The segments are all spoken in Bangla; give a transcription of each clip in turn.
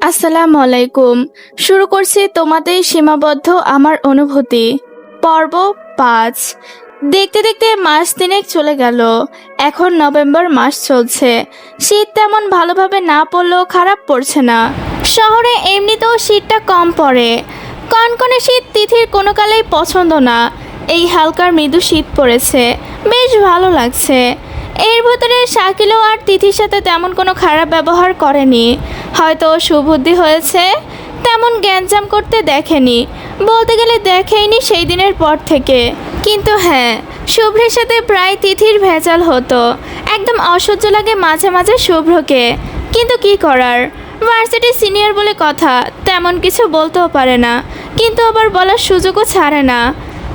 আসসালামু আলাইকুম। শুরু করছি তোমাদের সীমাবদ্ধ আমার অনুভূতি, পর্ব ৫। দেখতে দেখতে মাস তিনেক চলে গেল। এখন নভেম্বর মাস চলছে। শীত তেমন ভালোভাবে না পড়লেও খারাপ পড়ছে না। শহরে এমনিতেও শীতটা কম পড়ে। কনকনে শীত তিথির কোনো কালেই পছন্দ না। এই হালকার মৃদু শীত পড়েছে, বেশ ভালো লাগছে। এর ভেতরে শাকিলও আর তিথির সাথে তেমন কোনো খারাপ ব্যবহার করেনি। হয়তো সুবুদ্ধি হয়েছে, তেমন গ্যাঞ্জাম করতে দেখেনি। বলতে গেলে দেখেইনি সেই দিনের পর থেকে। কিন্তু হ্যাঁ, শুভ্রের সাথে প্রায় তিথির ভেজাল হতো। একদম অসহ্য লাগে মাঝে মাঝে শুভ্রকে। কিন্তু কি করার, ভার্সিটির সিনিয়র বলে কথা, তেমন কিছু বলতেও পারে না, কিন্তু আবার বলার সুযোগও ছাড়ে না।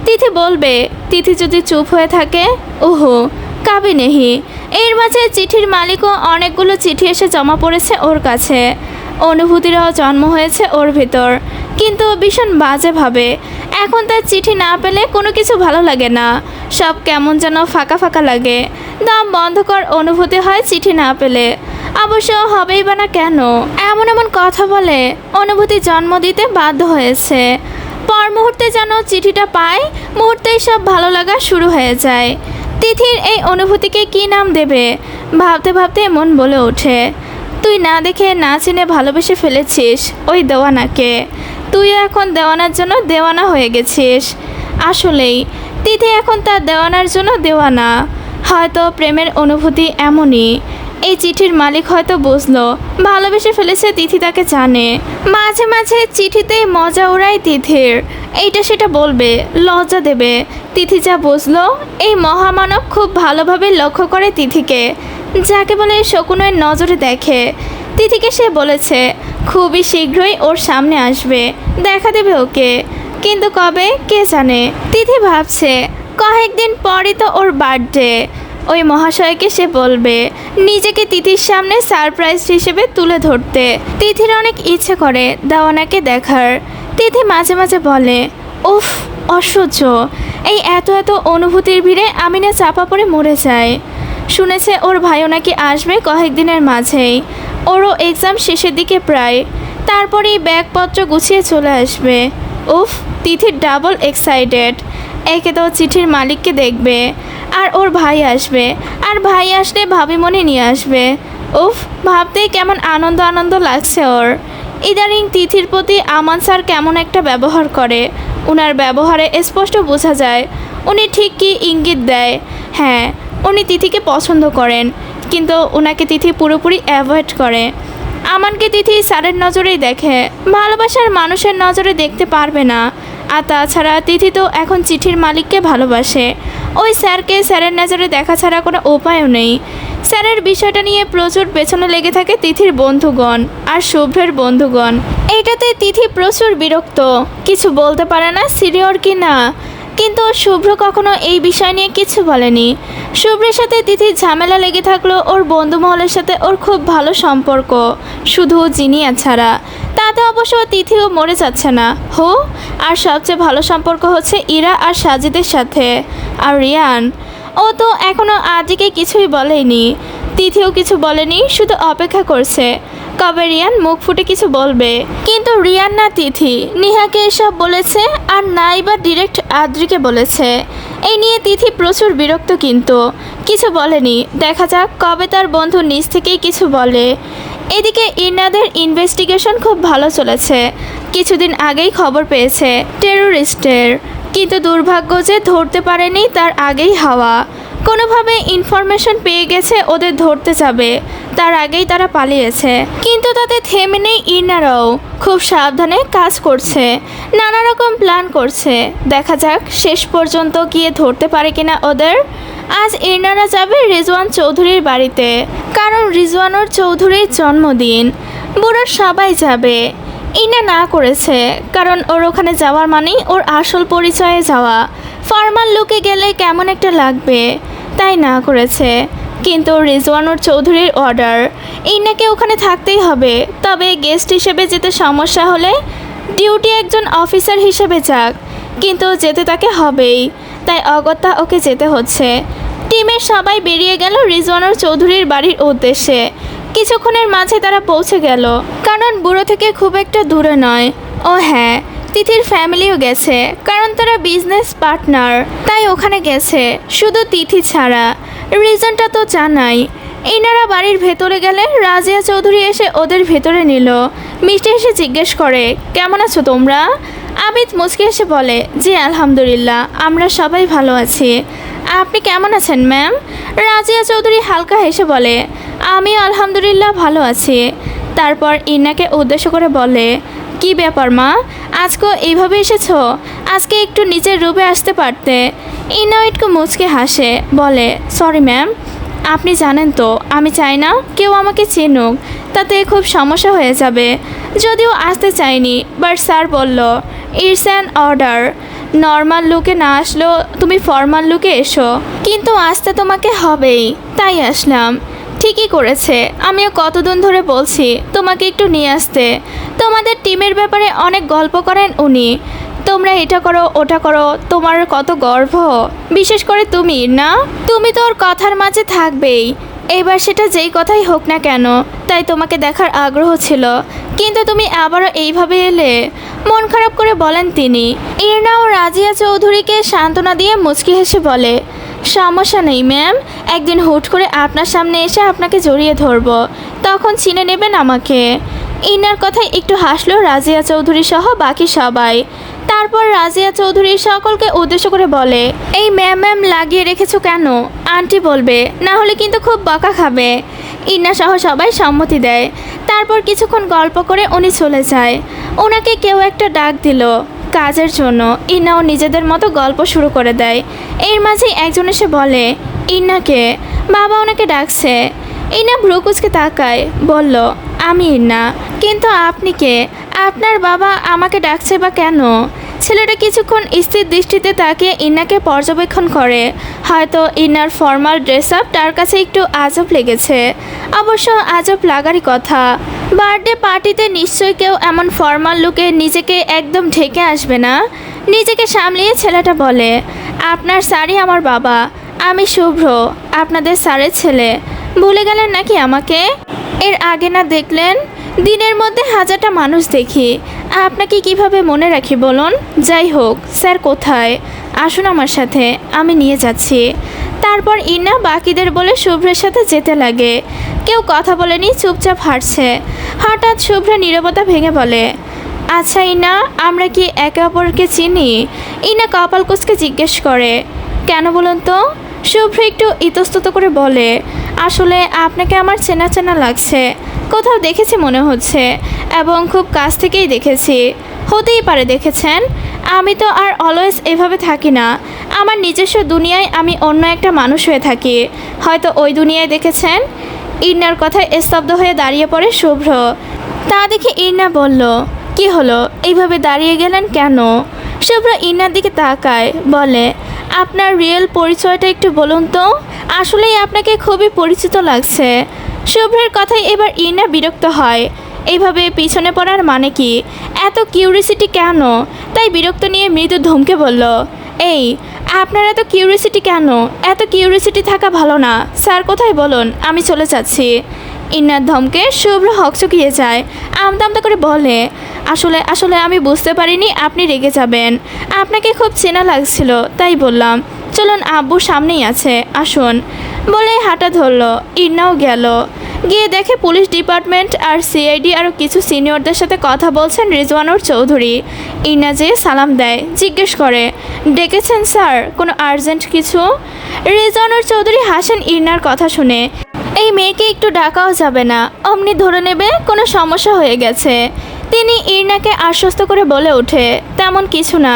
তিথি বলবে, তিথি যদি চুপ হয়ে থাকে, ওহো কাবি নেহি। এর মাঝে চিঠির মালিকও অনেকগুলো চিঠি এসে জমা পড়েছে ওর কাছে। অনুভূতিরাও জন্ম হয়েছে ওর ভিতর, কিন্তু ভীষণ বাজেভাবে। এখন তার চিঠি না পেলে কোনো কিছু ভালো লাগে না, সব কেমন যেন ফাঁকা ফাঁকা লাগে। দাম বন্ধকর অনুভূতি হয় চিঠি না পেলে। অবশ্য হবেই বা না কেন, এমন এমন কথা বলে অনুভূতি জন্ম দিতে বাধ্য হয়েছে। পর মুহূর্তে যেন চিঠিটা পায়, মুহূর্তেই সব ভালো লাগা শুরু হয়ে যায়। তিথির এই অনুভূতিকে কি নাম দেবে ভাবতে ভাবতে মন বলে ওঠে, তুই না দেখে না চিনে ভালোবেসে ফেলেছিস ওই দেওয়ানাকে। তুইও এখন দেওয়ানার জন্য দেওয়ানা হয়ে গেছিস। আসলেই তিথি এখন তার দেওয়ানার জন্য দেওয়ানা। হয়তো প্রেমের অনুভূতি এমনই। এই চিঠির মালিক হয়তো বুঝলো ভালোবেসে ফেলেছে, তিথি তাকে জানে। মাঝে মাঝে চিঠিতেই মজা ওড়ায় তিথির, এইটা সেটা বলবে, লজ্জা দেবে। তিথি যা বুঝলো, এই মহামানব খুব ভালোভাবে লক্ষ্য করে তিথিকে, যাকে বলে শকুনের নজরে দেখে। তিথিকে সে বলেছে খুবই শীঘ্রই ওর সামনে আসবে, দেখা দেবে ওকে। কিন্তু কবে কে জানে। তিথি ভাবছে কয়েকদিন পরই তো ওর বার্থডে। ওই মহাশয়কে সে বলবে নিজেকে তিথির সামনে সারপ্রাইজ হিসেবে তুলে ধরতে। তিথির অনেক ইচ্ছে করে দেওয়ানাকে দেখার। তিথি মাঝে মাঝে বলে, উফ অসহ্য, এই এত এত অনুভূতির ভিড়ে আমি না চাপা পড়ে মরে যাই। শুনেছে ওর ভাইও নাকি আসবে কয়েকদিনের মাঝেই। ওরও এক্সাম শেষের দিকে প্রায়, তারপরেই ব্যাগপত্র গুছিয়ে চলে আসবে। উফ, তিথির ডাবল এক্সাইটেড। একে তো চিঠির মালিককে দেখবে, আর ওর ভাই আসবে, আর ভাই আসলে ভাবিমণি নিয়ে আসবে। উফ, ভাবতেই কেমন আনন্দ আনন্দ লাগছে ওর। ইদানিং তিথির প্রতি আমান স্যার কেমন একটা ব্যবহার করে। ওনার ব্যবহারে স্পষ্ট বোঝা যায় উনি ঠিক কী ইঙ্গিত দেয়। হ্যাঁ, উনি তিথিকে পছন্দ করেন, কিন্তু ওনাকে তিথি পুরোপুরি অ্যাভয়েড করে। আমানকে তিথি স্যারের নজরেই দেখে, ভালোবাসার মানুষের নজরে দেখতে পারবে না। আর তাছাড়া তিথি তো এখন চিঠির মালিককে ভালোবাসে। ওই স্যারকে স্যারের নজরে দেখা ছাড়া কোনো উপায়ও নেই। স্যারের বিষয়টা নিয়ে প্রচুর পেছনে লেগে থাকে তিথির বন্ধুগণ আর শুভ্রের বন্ধুগণ। এইটাতে তিথি প্রচুর বিরক্ত, কিছু বলতে পারে না সিনিয়র কি না। কিন্তু শুভ্র কখনো এই বিষয় নিয়ে কিছু বলেনি। শুভ্রের সাথে তিথির ঝামেলা লেগে থাকলো ওর বন্ধু মহলের সাথে ওর খুব ভালো সম্পর্ক, শুধু জিনিয়া ছাড়া। তাতে অবশ্য তিথিও মরে যাচ্ছে না। আর সবচেয়ে ভালো সম্পর্ক হচ্ছে ইরা আর সাজিদের সাথে। আর রিয়ান, ও তো এখনও আজকে কিছুই বলেনি। তিথিও কিছু বলেনি, শুধু অপেক্ষা করছে কবে রিয়ান মুখ ফুটে কিছু বলবে। কিন্তু রিয়ান না তিথি নিহাকে এসব বলেছে, আর নাই বা ডিরেক্ট আদ্রিকে বলেছে। এই নিয়ে তিথি প্রচুর বিরক্ত, কিন্তু কিছু বলেনি। দেখা যাক কবে তার বন্ধু নিজ থেকেই কিছু বলে। এদিকে ইরনাদের ইনভেস্টিগেশন খুব ভালো চলেছে। কিছুদিন আগেই খবর পেয়েছে টেরোরিস্টের, কিন্তু দুর্ভাগ্য যে ধরতে পারেনি তার আগেই হাওয়া। কোনোভাবে ইনফরমেশন পেয়ে গেছে ওদের ধরতে যাবে, তার আগেই তারা পালিয়েছে। কিন্তু তাতে থেমে নেই ইরনারাও, খুব সাবধানে কাজ করছে, নানা রকম প্ল্যান করছে। দেখা যাক শেষ পর্যন্ত গিয়ে ধরতে পারে কিনা ওদের। আজ ইরনারা যাবে রিজওয়ান চৌধুরীর বাড়িতে, কারণ রিজওয়ানুর চৌধুরীর জন্মদিন। বুড়োর সবাই যাবে। ইনা না করেছে, কারণ ওর ওখানে যাওয়ার মানেই ওর আসল পরিচয়ে যাওয়া। ফর্মাল লুকে গেলে কেমন একটা লাগবে, তাই না করেছে। কিন্তু রিজওয়ানুর চৌধুরীর অর্ডার, ইনাকে ওখানে থাকতেই হবে। তবে গেস্ট হিসেবে যেতে সমস্যা হলে ডিউটি একজন অফিসার হিসেবে যাক, কিন্তু যেতে তাকে হবেই। তাই অগত্যা ওকে যেতে হচ্ছে। টিমের সবাই বেরিয়ে গেল রিজওয়ানুর চৌধুরীর বাড়ির উদ্দেশ্যে। কিছুক্ষণের মাঝে তারা পৌঁছে গেল, কারণ বুড়ো থেকে খুব একটা দূরে নয়। ও হ্যাঁ, তিথির ফ্যামিলিও গেছে, কারণ তারা বিজনেস পার্টনার, তাই ওখানে গেছে, শুধু তিথি ছাড়া। রিজনটা তো জানাই। এনারা বাড়ির ভেতরে গেলে রাজিয়া চৌধুরী এসে ওদের ভেতরে নিল। মিষ্টি এসে জিজ্ঞেস করে, কেমন আছো তোমরা? আবিদ মুচকি এসে বলে, জি আলহামদুলিল্লাহ, আমরা সবাই ভালো আছি। আপনি কেমন আছেন ম্যাম? রাজিয়া চৌধুরী হালকা হেসে বলে, আমি আলহামদুলিল্লাহ ভালো আছি। তারপর ইন্নাকে উদ্দেশ্য করে বলে, কি ব্যাপার মা, আজকে এইভাবে এসেছো? আজকে একটু নিচের রুমে আসতে পারতে। ইন্না একটু মুচকে হাসে, বলে, সরি ম্যাম, আপনি জানেন তো আমি চাই না কেউ আমাকে চিনুক, তাতে খুব সমস্যা হয়ে যাবে। যদিও আসতে চাইনি, বাট স্যার বলল ইটস অ্যান অর্ডার। নর্মাল লুকে না আসলেও তুমি ফর্মাল লুকে এসো, কিন্তু আসতে তোমাকে হবেই, তাই আসলাম। ঠিকই করেছে, আমিও কতদিন ধরে বলছি তোমাকে একটু নিয়ে আসতে। তোমাদের টিমের ব্যাপারে অনেক গল্প করেন উনি, তোমরা এটা করো ওটা করো, তোমার কত গর্ব, বিশেষ করে তুমি না, তুমি তো ওর কথার মাঝে থাকবেই। এবার সেটা যেই কথাই হোক না কেন, তাই তোমাকে দেখার আগ্রহ ছিল, কিন্তু তুমি আবারও এইভাবে এলে। মন খারাপ করে বলেন তিনি। ইরনা ও রাজিয়া চৌধুরীকে সান্ত্বনা দিয়ে মুচকি হেসে বলে, সমস্যা নেই ম্যাম, একদিন হুট করে আপনার সামনে এসে আপনাকে জড়িয়ে ধরবো, তখন চিনে নেবেন আমাকে। ইনার কথায় একটু হাসলো রাজিয়া চৌধুরী সহ বাকি সবাই। তারপর রাজিয়া চৌধুরী সকলকে উদ্দেশ্য করে বলে, এই ম্যাম ম্যাম লাগিয়ে রেখেছো কেন? আন্টি বলবে, না হলে কিন্তু খুব বকা খাবে। ইন্না সহ সবাই সম্মতি দেয়। তারপর কিছুক্ষণ গল্প করে উনি চলে যায়। ওনাকে কেউ একটা ডাক দিল কাজের জন্য। ইন্নাও নিজেদের মতো গল্প শুরু করে দেয়। এর মাঝেই একজন এসে বলে, ইন্নাকে বাবা ওনাকে ডাকছে। ইন্না ভ্রুকুচকে তাকায়, বলল, আমি ইন্না, কিন্তু আপনি কে? আপনার বাবা আমাকে ডাকছে বা কেন? ছেলেটা কিছুক্ষণ স্থির দৃষ্টিতে তাকিয়ে ইন্নাকে পর্যবেক্ষণ করে। হয়তো ইন্নার ফর্মাল ড্রেস আপ তার কাছে একটু আজব লেগেছে। অবশ্য আজব লাগারই কথা, বার্থডে পার্টিতে নিশ্চয়ই কেউ এমন ফর্মাল লুকে নিজেকে একদম ঢেকে আসবে না। নিজেকে সামলিয়ে ছেলেটা বলে, আপনার স্যারই আমার বাবা, আমি শুভ্র, আপনাদের স্যারের ছেলে। ভুলে গেলেন নাকি আমাকে? এর আগে না দেখলেন? দিনের মধ্যে হাজারটা মানুষ দেখি, আপনাকে কিভাবে মনে রাখি বলুন? যাই হোক, স্যার কোথায়? আসুন আমার সাথে, আমি নিয়ে যাচ্ছি। তারপর ইন্না বাকিদের বলে শুভ্রের সাথে যেতে লাগে। কেউ কথা বলেনি, চুপচাপ হাঁটছে। হঠাৎ শুভ্র নীরবতা ভেঙে বলে, আচ্ছা ইন্না, আমরা কি একে অপরকে চিনি? ইন্না কপাল কুঁচকে জিজ্ঞেস করে, কেন বলুন তো? শুভ্র একটু ইতস্তত করে বলে, আসলে আপনাকে আমার চেনা চেনা লাগছে, কোথাও দেখেছি মনে হচ্ছে, এবং খুব কাছ থেকেই দেখেছি। হতেই পারে দেখেছেন, আমি তো আর অলওয়েজ এভাবে থাকি না। আমার নিজস্ব দুনিয়ায় আমি অন্য একটা মানুষ হয়ে থাকি, হয়তো ওই দুনিয়ায় দেখেছেন। ইন্নার কথায় স্তব্ধ হয়ে দাঁড়িয়ে পড়ে শুভ্র। তা দেখে ইন্না বলল, কি হলো, এইভাবে দাঁড়িয়ে গেলেন কেন? শুভ্র ইন্নার দিকে তাকায়, বলে, আপনার রিয়েল পরিচয়টা একটু বলুন তো, আসলেই আপনাকে খুবই পরিচিত লাগছে। শুভ্রের কথায় এবার ইন্না বিরক্ত হয়। এইভাবে পিছনে পড়ার মানে কি? এত কিউরিসিটি কেন? তাই বিরক্ত নিয়ে মৃদু ধমকে বলল, এই আপনার এত কিউরিসিটি কেন? এত কিউরিসিটি থাকা ভালো না। স্যার কোথায় বলুন, আমি চলে যাচ্ছি। ইন্নার ধমকে শুভ্র হকচকিয়ে যায়। আমতা আমতা করে বলে, আসলে আসলে আমি বুঝতে পারিনি আপনি রেগে যাবেন, আপনাকে খুব চেনা লাগছিল তাই বললাম। চলুন, আব্বু সামনেই আছে, আসুন। বলে হাঁটা ধরলো। ইন্নাও গেল। গিয়ে দেখে পুলিশ ডিপার্টমেন্ট আর সিআইডি আরও কিছু সিনিয়রদের সাথে কথা বলছেন রিজওয়ানুর চৌধুরী। ইন্না যেয়ে সালাম দেয়, জিজ্ঞেস করে, ডেকেছেন স্যার, কোনো আর্জেন্ট কিছু? রিজওয়ানুর চৌধুরী হাসেন ইন্নার কথা শুনে। এই মেয়েকে একটু ডাকাও যাবে না, অমনি ধরে নেবে কোনো সমস্যা হয়ে গেছে। তিনি ইরনাকে আশ্বস্ত করে বলে ওঠে, তেমন কিছু না,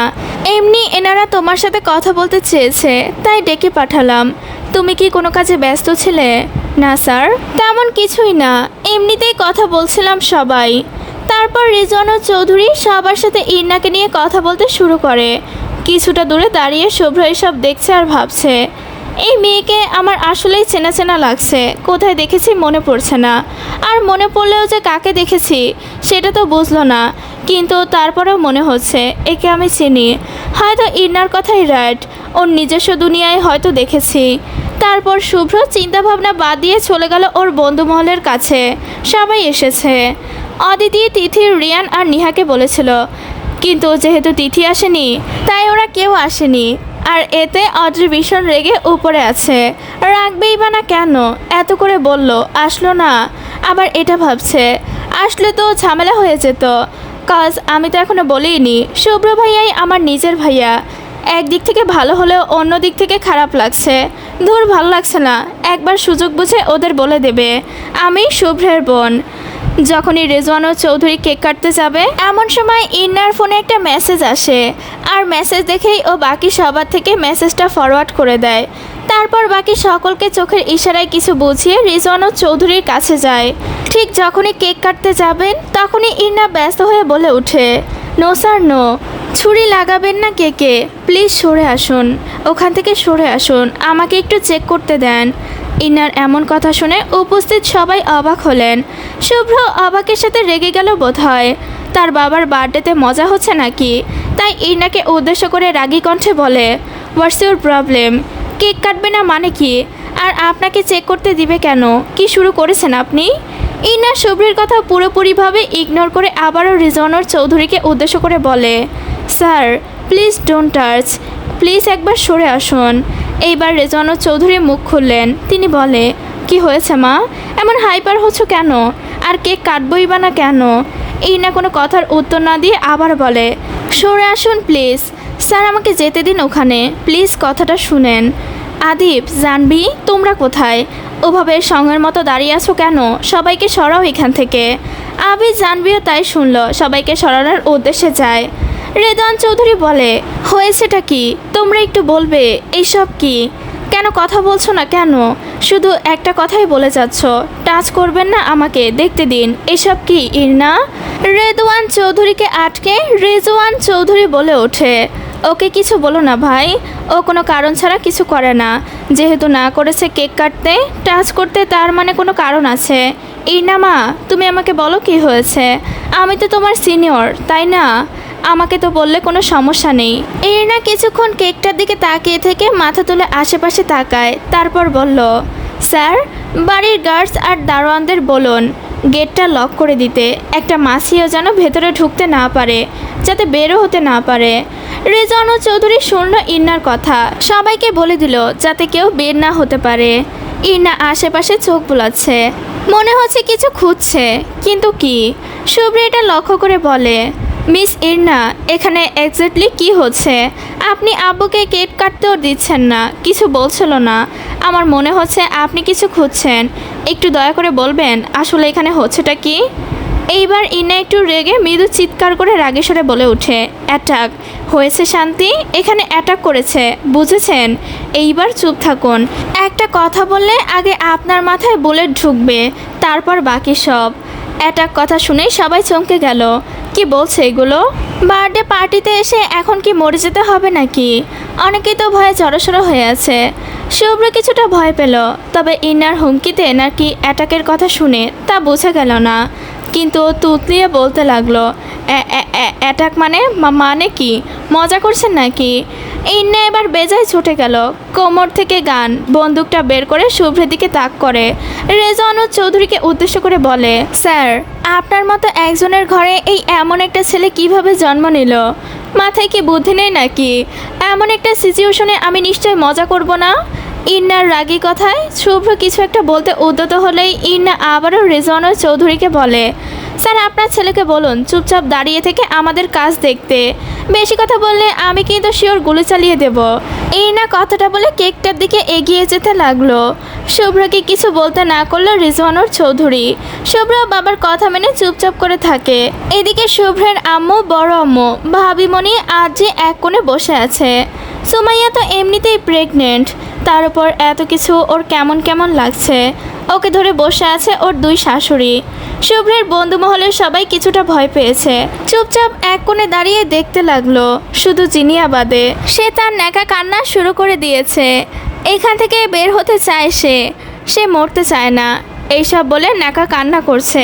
এমনি এনারা তোমার সাথে কথা বলতে চেয়েছে তাই ডেকে পাঠালাম। তুমি কি কোনো কাজে ব্যস্ত ছিলে? না স্যার, তেমন কিছুই না, এমনিতেই কথা বলছিলাম সবাই। তারপর রিজওয়ানা চৌধুরী সবার সাথে ইরনাকে নিয়ে কথা বলতে শুরু করে। কিছুটা দূরে দাঁড়িয়ে শুভ্র এসব দেখছে আর ভাবছে, এই মেয়েকে আমার আসলেই চেনা চেনা লাগছে, কোথায় দেখেছি মনে পড়ছে না, আর মনে পড়লেও যে কাকে দেখেছি সেটা তো বুঝলো না, কিন্তু তারপরেও মনে হচ্ছে একে আমি চিনি। হয়তো ইন্নার কথাই রাইট, ওর নিজস্ব দুনিয়ায় হয়তো দেখেছি। তারপর শুভ্র চিন্তাভাবনা বাদ দিয়ে চলে গেল ওর বন্ধু মহলের কাছে। সবাই এসেছে। অদিতি, তিথি, রিয়ান আর নিহাকে বলেছিল, কিন্তু যেহেতু তিথি আসেনি তাই ওরা কেউ আসেনি। আর এতে অদ্রি ভীষণ রেগে উপরে আছে। রাখবেই বা না কেন, এত করে বলল আসলো না, আবার এটা ভাবছে আসলে তো ঝামেলা হয়ে যেত। কজ আমি তো এখনো বলিনি শুভ্র ভাইয়াই আমার নিজের ভাইয়া। একদিক থেকে ভালো হলেও অন্য দিক থেকে খারাপ লাগছে। ধুর, ভালো লাগছে না। একবার সুযোগ বুঝে ওদের বলে দেবে আমি শুভ্রের বোন। যখনই রেজওয়ান ও চৌধুরী কেক কাটতে যাবে এমন সময় ইন্নার ফোনে একটা মেসেজ আসে। আর মেসেজ দেখেই ও বাকি সবার থেকে মেসেজটা ফরওয়ার্ড করে দেয়। তারপর বাকি সকলকে চোখের ইশারায় কিছু বুঝিয়ে রিজওয়ান ও চৌধুরীর কাছে যায়। ঠিক যখনই কেক কাটতে যাবেন তখনই ইন্না ব্যস্ত হয়ে বলে ওঠে, নো স্যার নো, ছুরি লাগাবেন না কেকে, প্লিজ সরে আসুন, ওখান থেকে সরে আসুন, আমাকে একটু চেক করতে দেন। ইন্নার এমন কথা শুনে উপস্থিত সবাই অবাক হলেন। শুভ্র অবাকের সাথে রেগে গেল বোধহয়। তার বাবার বার্থডেতে মজা হচ্ছে নাকি? তাই ইন্নাকে উদ্দেশ্য করে রাগী কণ্ঠে বলে, হোয়াটস ইউর প্রবলেম? কেক কাটবে না মানে কি? আর আপনাকে চেক করতে দিবে কেন? কি শুরু করেছেন আপনি? ইন্না শুভ্রের কথা পুরোপুরিভাবে ইগনোর করে আবারও রিজওয়ানুর চৌধুরীকে উদ্দেশ্য করে বলে, sir please don't touch, please একবার সরে আসুন। এইবার রেজওয়ানুর চৌধুরী মুখ খুললেন। তিনি বলে, কি হয়েছে মা, এমন হাইপার হচ্ছ কেন? আর কেক কাটবই বা না কেন? ইন্না কোনো কথার উত্তর না দিয়ে আবার বলে, সরে আসুন প্লিজ, স্যার আমাকে যেতে দিন ওখানে, প্লিজ কথাটা শুনেন। আদিপ, জানবি, তোমরা কোথায়? ওভাবে সঙ্গের মতো দাঁড়িয়ে আছো কেন? সবাইকে সরাও এখান থেকে। আবি, জানবিও তাই শুনল, সবাইকে সরানোর উদ্দেশ্যে যায়। রেদওয়ান চৌধুরী বলে, হয়েছেটা কি? তোমরা একটু বলবে এইসব কি? কেন কথা বলছো না কেন? শুধু একটা কথাই বলে যাচ্ছ, টাচ করবেন না আমাকে, দেখতে দিন। এসব কি ইরনা? রেদওয়ান চৌধুরীকে আটকে রেজওয়ান চৌধুরী বলে ওঠে, ওকে কিছু বলো না ভাই, ও কোনো কারণ ছাড়া কিছু করে না। যেহেতু না করেছে কেক কাটতে, টাচ করতে, তার মানে কোনো কারণ আছে। ইরনা মা, তুমি আমাকে বলো কি হয়েছে? আমি তো তোমার সিনিয়র, তাই না? আমাকে তো বললে কোনো সমস্যা নেই। ইরনা কিছুক্ষণ কেকটার দিকে তাকিয়ে থেকে মাথা তুলে আশেপাশে তাকায়। তারপর বলল, স্যার বাড়ির গার্ডস আর দারোয়ানদের বলুন গেটটা লক করে দিতে, একটা মাছিও যেন ভেতরে ঢুকতে না পারে, যাতে বেরো হতে না পারে। রেজওয়ান চৌধুরী শুনল ইন্নার কথা, সবাইকে বলে দিল যাতে কেউ বের না হতে পারে। ইন্না আশেপাশে চোখ বুলাচ্ছে, মনে হচ্ছে কিছু খুঁজছে, কিন্তু কি? শুভ্র এটা লক্ষ্য করে বলে, মিস ইরনা, এখানে এক্স্যাক্টলি কি হচ্ছে? আপনি আব্বুকে কেক কাটতেও দিচ্ছেন না, কিছু বলছিল না। আমার মনে হচ্ছে আপনি কিছু খুঁজছেন। একটু দয়া করে বলবেন আসলে এখানে হচ্ছেটা কি? এইবার ইন্না একটু রেগে মৃদু চিৎকার করে রাগেশ্বরে বলে ওঠে, অ্যাটাক হয়েছে শান্তি, এখানে অ্যাটাক করেছে, বুঝেছেন? এইবার চুপ থাকুন। একটা কথা বললে আগে আপনার মাথায় বুলেট ঢুকবে, তারপর বাকি সব। অ্যাটাক কথা শুনেই সবাই চমকে গেল। কি বলছে এগুলো? বার্থডে পার্টিতে এসে এখন কি মরে যেতে হবে নাকি? অনেকেই তো ভয়ে জড়সড় হয়ে আছে। শুভ্র কিছুটা ভয় পেল, তবে ইন্নার হুমকিতে নাকি অ্যাটাকের কথা শুনে তা বোঝা গেল না। কিন্তু তুতলিয়ে বলতে লাগলো, অ্যাটাক মানে কি? মজা করছেন নাকি? ইন্না এবার বেজায় ছুটে গেল। কোমর থেকে গান, বন্দুকটা বের করে শুভ্রের দিকে তাক করে রেজওয়ান চৌধুরীকে উদ্দেশ্য করে বলে, স্যার আপনার মতো একজনের ঘরে এই এমন একটা ছেলে কিভাবে জন্ম নিল? মাথায় কি বুদ্ধি নেই নাকি? এমন একটা সিচুয়েশনে আমি নিশ্চয় মজা করব না। ইন্নার রাগী কথায় শুভ্র কিছু একটা বলতে উদ্যত হলেই ইন্না আবারও রেজওয়ান চৌধুরীকে বলে, স্যার আপনার ছেলেকে বলুন চুপচাপ দাঁড়িয়ে থেকে আমাদের কাজ দেখতে, বেশি কথা বললে আমি কিন্তু শিওর গুলি চালিয়ে দেব। ইন্না কথাটা বলে কেকটার দিকে এগিয়ে যেতে লাগলো। শুভ্রকে কিছু বলতে না করলো রিজওয়ানুর চৌধুরী। শুভ্র বাবার কথা মেনে চুপচাপ করে থাকে। এদিকে শুভ্রের আম্মু, বড় আম্মু, ভাবিমণি আজ যে এক কোণে বসে আছে। সুমাইয়া তো এমনিতেই প্রেগনেন্ট, তার উপর এত কিছু ওর কেমন কেমন লাগছে। ওকে ধরে বসে আছে ওর দুই শাশুড়ি। শুভ্রের বন্ধু মহলের সবাই কিছুটা ভয় পেয়েছে, চুপচাপ এক কোণে দাঁড়িয়ে দেখতে লাগলো। শুধু জিনিয়া বাদে, সে তার ন্যাকা কান্না শুরু করে দিয়েছে। এখান থেকে বের হতে চায় সে মরতে চায় না। এইসব বলে নাকা কান্না করছে।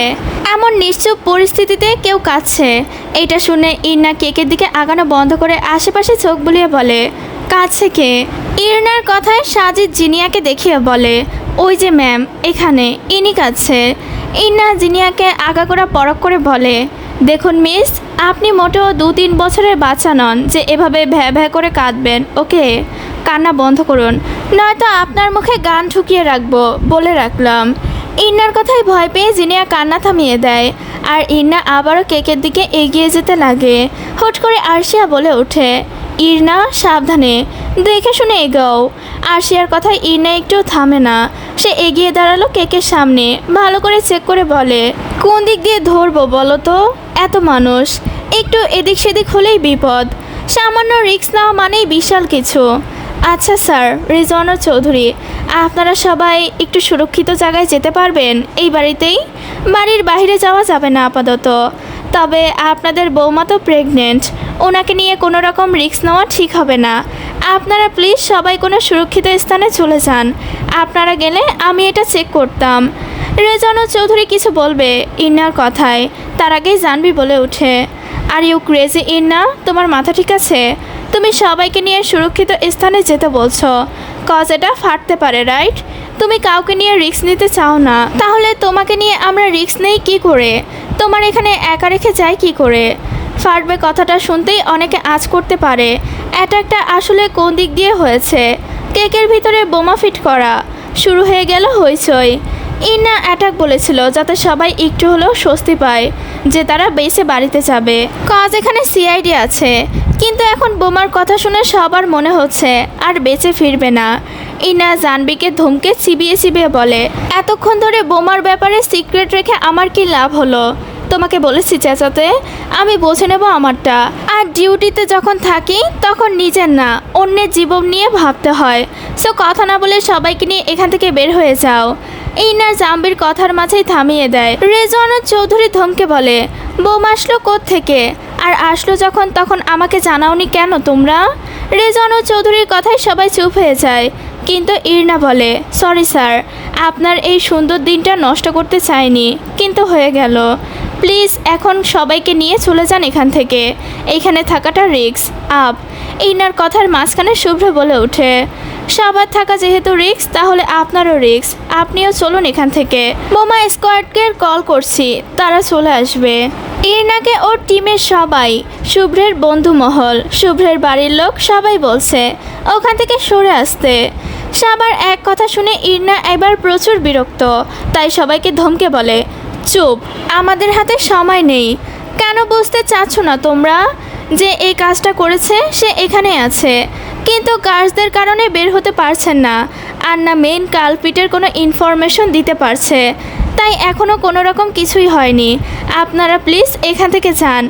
এমন নিশ্চুপ পরিস্থিতিতে কেউ কাঁদছে। এটা শুনে ইরনা কেকের দিকে আগানো বন্ধ করে আশেপাশে চোখ বুলিয়ে বলে, কাঁদছে কে? ইরনার কথায় সাজিদ জিনিয়াকে দেখিয়ে বলে, ওই যে ম্যাম, এখানে ইনি কাঁদছে। ইরনা জিনিয়াকে আগাগোড়া পরখ করে বলে, দেখুন মিস, আপনি মোটেও 2-3 বছরের বাচ্চা নন যে এভাবে ভ্যা ভ্যা করে কাঁদবেন। ওকে, কান্না বন্ধ করুন, নয়তো আপনার মুখে গান ঢুকিয়ে রাখবো, বলে রাখলাম। ইরনার কথায় ভয় পেয়ে জিনিয়া কান্না থামিয়ে দেয়। আর ইরনা আবারও কেকের দিকে এগিয়ে যেতে লাগে। হুট করে আরশিয়া বলে ওঠে, ইরনা সাবধানে, দেখে শুনে এগোও। আরশিয়ার কথায় ইরনা একটু থামে না। সে এগিয়ে দাঁড়ালো কেকের সামনে, ভালো করে চেক করে বলে, কোন দিক দিয়ে ধরবো বলো তো? এত মানুষ, একটু এদিক সেদিক হলেই বিপদ। সামান্য রিস্ক নেওয়া মানেই বিশাল কিছু। আচ্ছা স্যার, রিজওয়ানা চৌধুরী, আপনারা সবাই একটু সুরক্ষিত জায়গায় যেতে পারবেন এই বাড়িতেই? বাড়ির বাইরে যাওয়া যাবে না আপাতত। তবে আপনাদের বৌমা তো প্রেগনেন্ট, ওনাকে নিয়ে কোনো রকম রিস্ক নেওয়া ঠিক হবে না। আপনারা প্লিজ সবাই কোনো সুরক্ষিত স্থানে চলে যান। আপনারা গেলে আমি এটা চেক করতাম। রিজওয়ানা চৌধুরী কিছু বলবে ইরনার কথায়, তার আগেই জানবি বলে ওঠে, আর ইউ ক্রেজি ইরনা, তোমার মাথা ঠিক আছে? তুমি সবাইকে নিয়ে সুরক্ষিত স্থানে যেতে বলছো, কজ এটা ফাটতে পারে, রাইট? তুমি কাউকে নিয়ে রিস্ক নিতে চাও না, তাহলে তোমাকে নিয়ে আমরা রিস্ক নেই কি করে? তোমার এখানে একা রেখে যাই কি করে? ফাটবে কথাটা শুনতেই অনেকে আঁচ করতে পারে। অ্যাটাকটা আসলে কোন দিক দিয়ে হয়েছে? কেকের ভিতরে বোমা ফিট করা। শুরু হয়ে গেল হইচই। ইরনা অ্যাটাক বলেছিল যাতে সবাই একটু হলেও স্বস্তি পায় যে তারা বেঁচে বাড়িতে যাবে, কজ এখানে সিআইডি আছে। কিন্তু এখন বোমার কথা শুনে সবার মনে হচ্ছে আর বেঁচে ফিরবে না। ইরনা জানবিকে ধমকে চিবিয়ে চিবিয়ে বলে, এতক্ষণ ধরে বোমার ব্যাপারে সিক্রেট রেখে আমার কি লাভ হলো? তোমাকে বলেছি চেঁচাতে, আমি বুঝে নেব আমারটা। আর ডিউটিতে যখন থাকি তখন নিজের না অন্যের জীবন নিয়ে ভাবতে হয়। সো কথা না বলে সবাইকে নিয়ে এখান থেকে বের হয়ে যাও। ইরনা জানবির কথার মাঝেই থামিয়ে দেয়। রিজওয়ানা চৌধুরী ধমকে বলে, বোমা আসলো কোত্থেকে? আর আসলো যখন তখন আমাকে জানাওনি কেন তোমরা? রিজওয়ানা চৌধুরীর কথায় সবাই চুপ হয়ে যায়। কিন্তু ইরনা বলে, সরি স্যার, আপনার এই সুন্দর দিনটা নষ্ট করতে চাইনি, কিন্তু হয়ে গেল। প্লিজ এখন সবাইকে নিয়ে চলে যান এখান থেকে, এইখানে থাকাটা রিস্ক আপ। ইরনার কথার মাঝখানে শুভ্র বলে ওঠে, সবার থাকা যেহেতু রিস্ক, তাহলে আপনারও রিস্ক, আপনিও চলুন এখান থেকে। বোমা স্কোয়াডকে কল করছি, তারা চলে আসবে। ইরনাকে ওর টিমের সবাই, শুভ্রের বন্ধু মহল, শুভ্রের বাড়ির লোক সবাই বলছে ওখান থেকে সরে আসতে। সবার এক কথা শুনে ইরনা এবার প্রচুর বিরক্ত, তাই সবাইকে ধমকে বলে, চুপ, আমাদের হাতে সময় নেই। কেন বুঝতে চাচ্ছ না তোমরা যে এই কাজটা করেছে সে এখানে আছে, কিন্তু গার্ডসদের কারণে বের হতে পারছেন না, আর না মেইন কালপিটের কোনো ইনফরমেশন দিতে পারছে। তাই এখনও কোনো রকম কিছুই হয়নি। আপনারা প্লিজ এখান থেকে যান,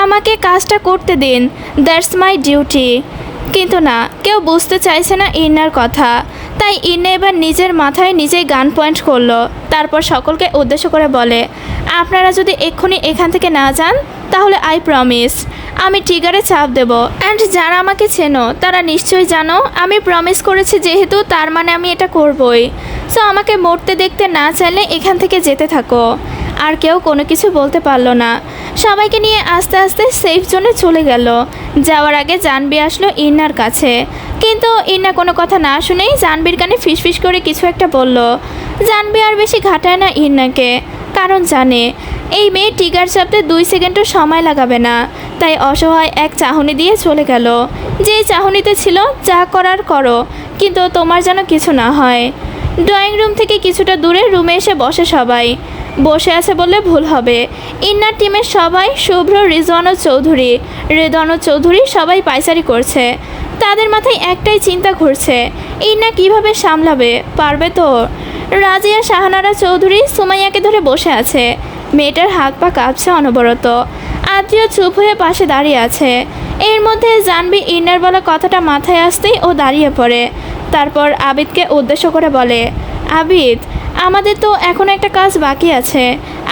আমাকে কাজটা করতে দিন, দ্যাটস মাই ডিউটি। কিন্তু না, কেউ বুঝতে চাইছে না ইরনার কথা। তাই ইরনা এবার নিজের মাথায় নিজেই গান পয়েন্ট করলো। তারপর সকলকে উদ্দেশ্য করে বলে, আপনারা যদি এক্ষুনি এখান থেকে না যান তাহলে আই প্রমিস আমি ট্রিগারে চাপ দেব। অ্যান্ড যারা আমাকে চেনো তারা নিশ্চয়ই জানো আমি প্রমিস করেছি, যেহেতু তার মানে আমি এটা করবই। সো আমাকে মরতে দেখতে না চাইলে এখান থেকে যেতে থাকো। আর কেউ কোনো কিছু বলতে পারলো না। সবাইকে নিয়ে আস্তে আস্তে সেফ জোনে চলে গেল। যাওয়ার আগে জানবি আসলো ইরনার কাছে, কিন্তু ইরনা কোনো কথা না শুনেই জানবির কানে ফিসফিস করে কিছু একটা বলল। জানবি আর বেশি ঘাটায় না ইরনাকে, কারণ জানে এই মেয়ে ট্রিগার চাপতে 2 সেকেন্ডও সময় লাগাবে না। তাই অসহায় এক চাহনি দিয়ে চলে গেল, যেই চাহনিতে ছিল যা করার করো, কিন্তু তোমার যেন কিছু না হয়। ড্রয়িং রুম থেকে কিছুটা দূরে রুমে এসে বসে সবাই। বসে আছে বললে ভুল হবে। ইরনার টিমের সবাই, শুভ্র, রিজওয়ানা চৌধুরী সবাই পায়চারি করছে। তাদের মাথায় একটাই চিন্তা ঘুরছে, ইরনা কিভাবে সামলাবে, পারবে তো? রাজিয়া শাহানারা চৌধুরী সুমাইয়াকে ধরে বসে আছে। মেয়েটার হাত পা কাঁপছে অনবরত। আদ্রিয়া চুপ হয়ে পাশে দাঁড়িয়ে আছে। এর মধ্যে জানবি ইরনার বলা কথাটা মাথায় আসতেই ও দাঁড়িয়ে পড়ে। তারপর আবিদকে উদ্দেশ্য করে বলে, আবিদ, আমাদের তো এখন একটা কাজ বাকি আছে,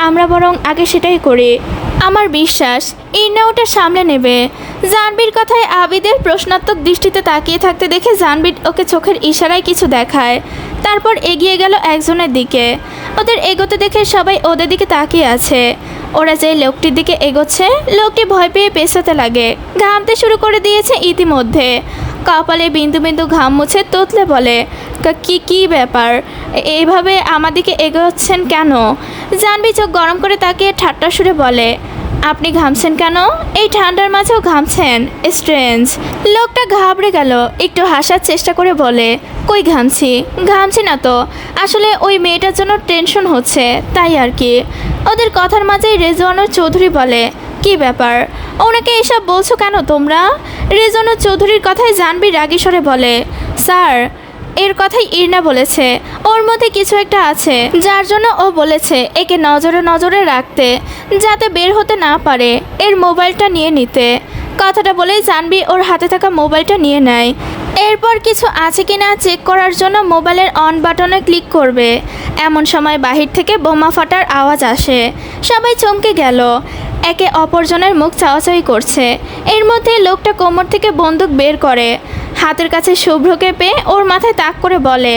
আমরা বরং আগে সেটাই করি। আমার বিশ্বাস ইরনা ওটা সামলে নেবে। জানবীর কথায় আবিদের প্রশ্নাত্মক দৃষ্টিতে তাকিয়ে থাকতে দেখে জানবীর ওকে চোখের ইশারায় কিছু দেখায়। তারপর এগিয়ে গেল একজনের দিকে। ওদের এগোতে দেখে সবাই ওদের দিকে তাকিয়ে আছে। ওরা যে লোকটির দিকে এগোচ্ছে, লোকটি ভয় পেয়ে পেছাতে লাগে। ঘামতে শুরু করে দিয়েছে ইতিমধ্যে। কপালে বিন্দু বিন্দু ঘাম মুছে তোতলে বলে, কি ব্যাপার, এইভাবে আমার দিকে এগোচ্ছেন কেন? জানবি চোখ গরম করে তাকিয়ে ঠাট্টা সুরে বলে, আপনি ঘামছেন কেন? এই ঠান্ডার মাঝেও ঘামছেন, স্ট্রেঞ্জ। লোকটা ঘাবড়ে গেল, একটু হাসার চেষ্টা করে বলে, কই ঘামছি না তো, আসলে ওই মেয়েটার জন্য টেনশন হচ্ছে, তাই আর কি। ওদের কথার মাঝেই রেজওয়ানুর চৌধুরী বলে, কি ব্যাপার, ওনাকে এসব বলছো কেন তোমরা? রেজওয়ানুর চৌধুরীর কথায় জানবি রাগী স্বরে বলে, স্যার এর কথাই ইরনা বলেছে, ওর মধ্যে কিছু একটা আছে, যার জন্য ও বলেছে একে নজরে নজরে রাখতে, যাতে বের হতে না পারে, এর মোবাইলটা নিয়ে নিতে। কথাটা বলেই জানবি ওর হাতে থাকা মোবাইলটা নিয়ে নেয়। এরপর কিছু আছে কি না চেক করার জন্য মোবাইলের অন বাটনে ক্লিক করবে। এমন সময় বাহির থেকে বোমা ফাটার আওয়াজ আসে। সবাই চমকে গেল, একে অপরজনের মুখ চাওয়াচাওয়ি করছে। এর মধ্যে লোকটা কোমর থেকে বন্দুক বের করে, হাতের কাছে শুভ্রকে পেয়ে ওর মাথায় তাক করে বলে,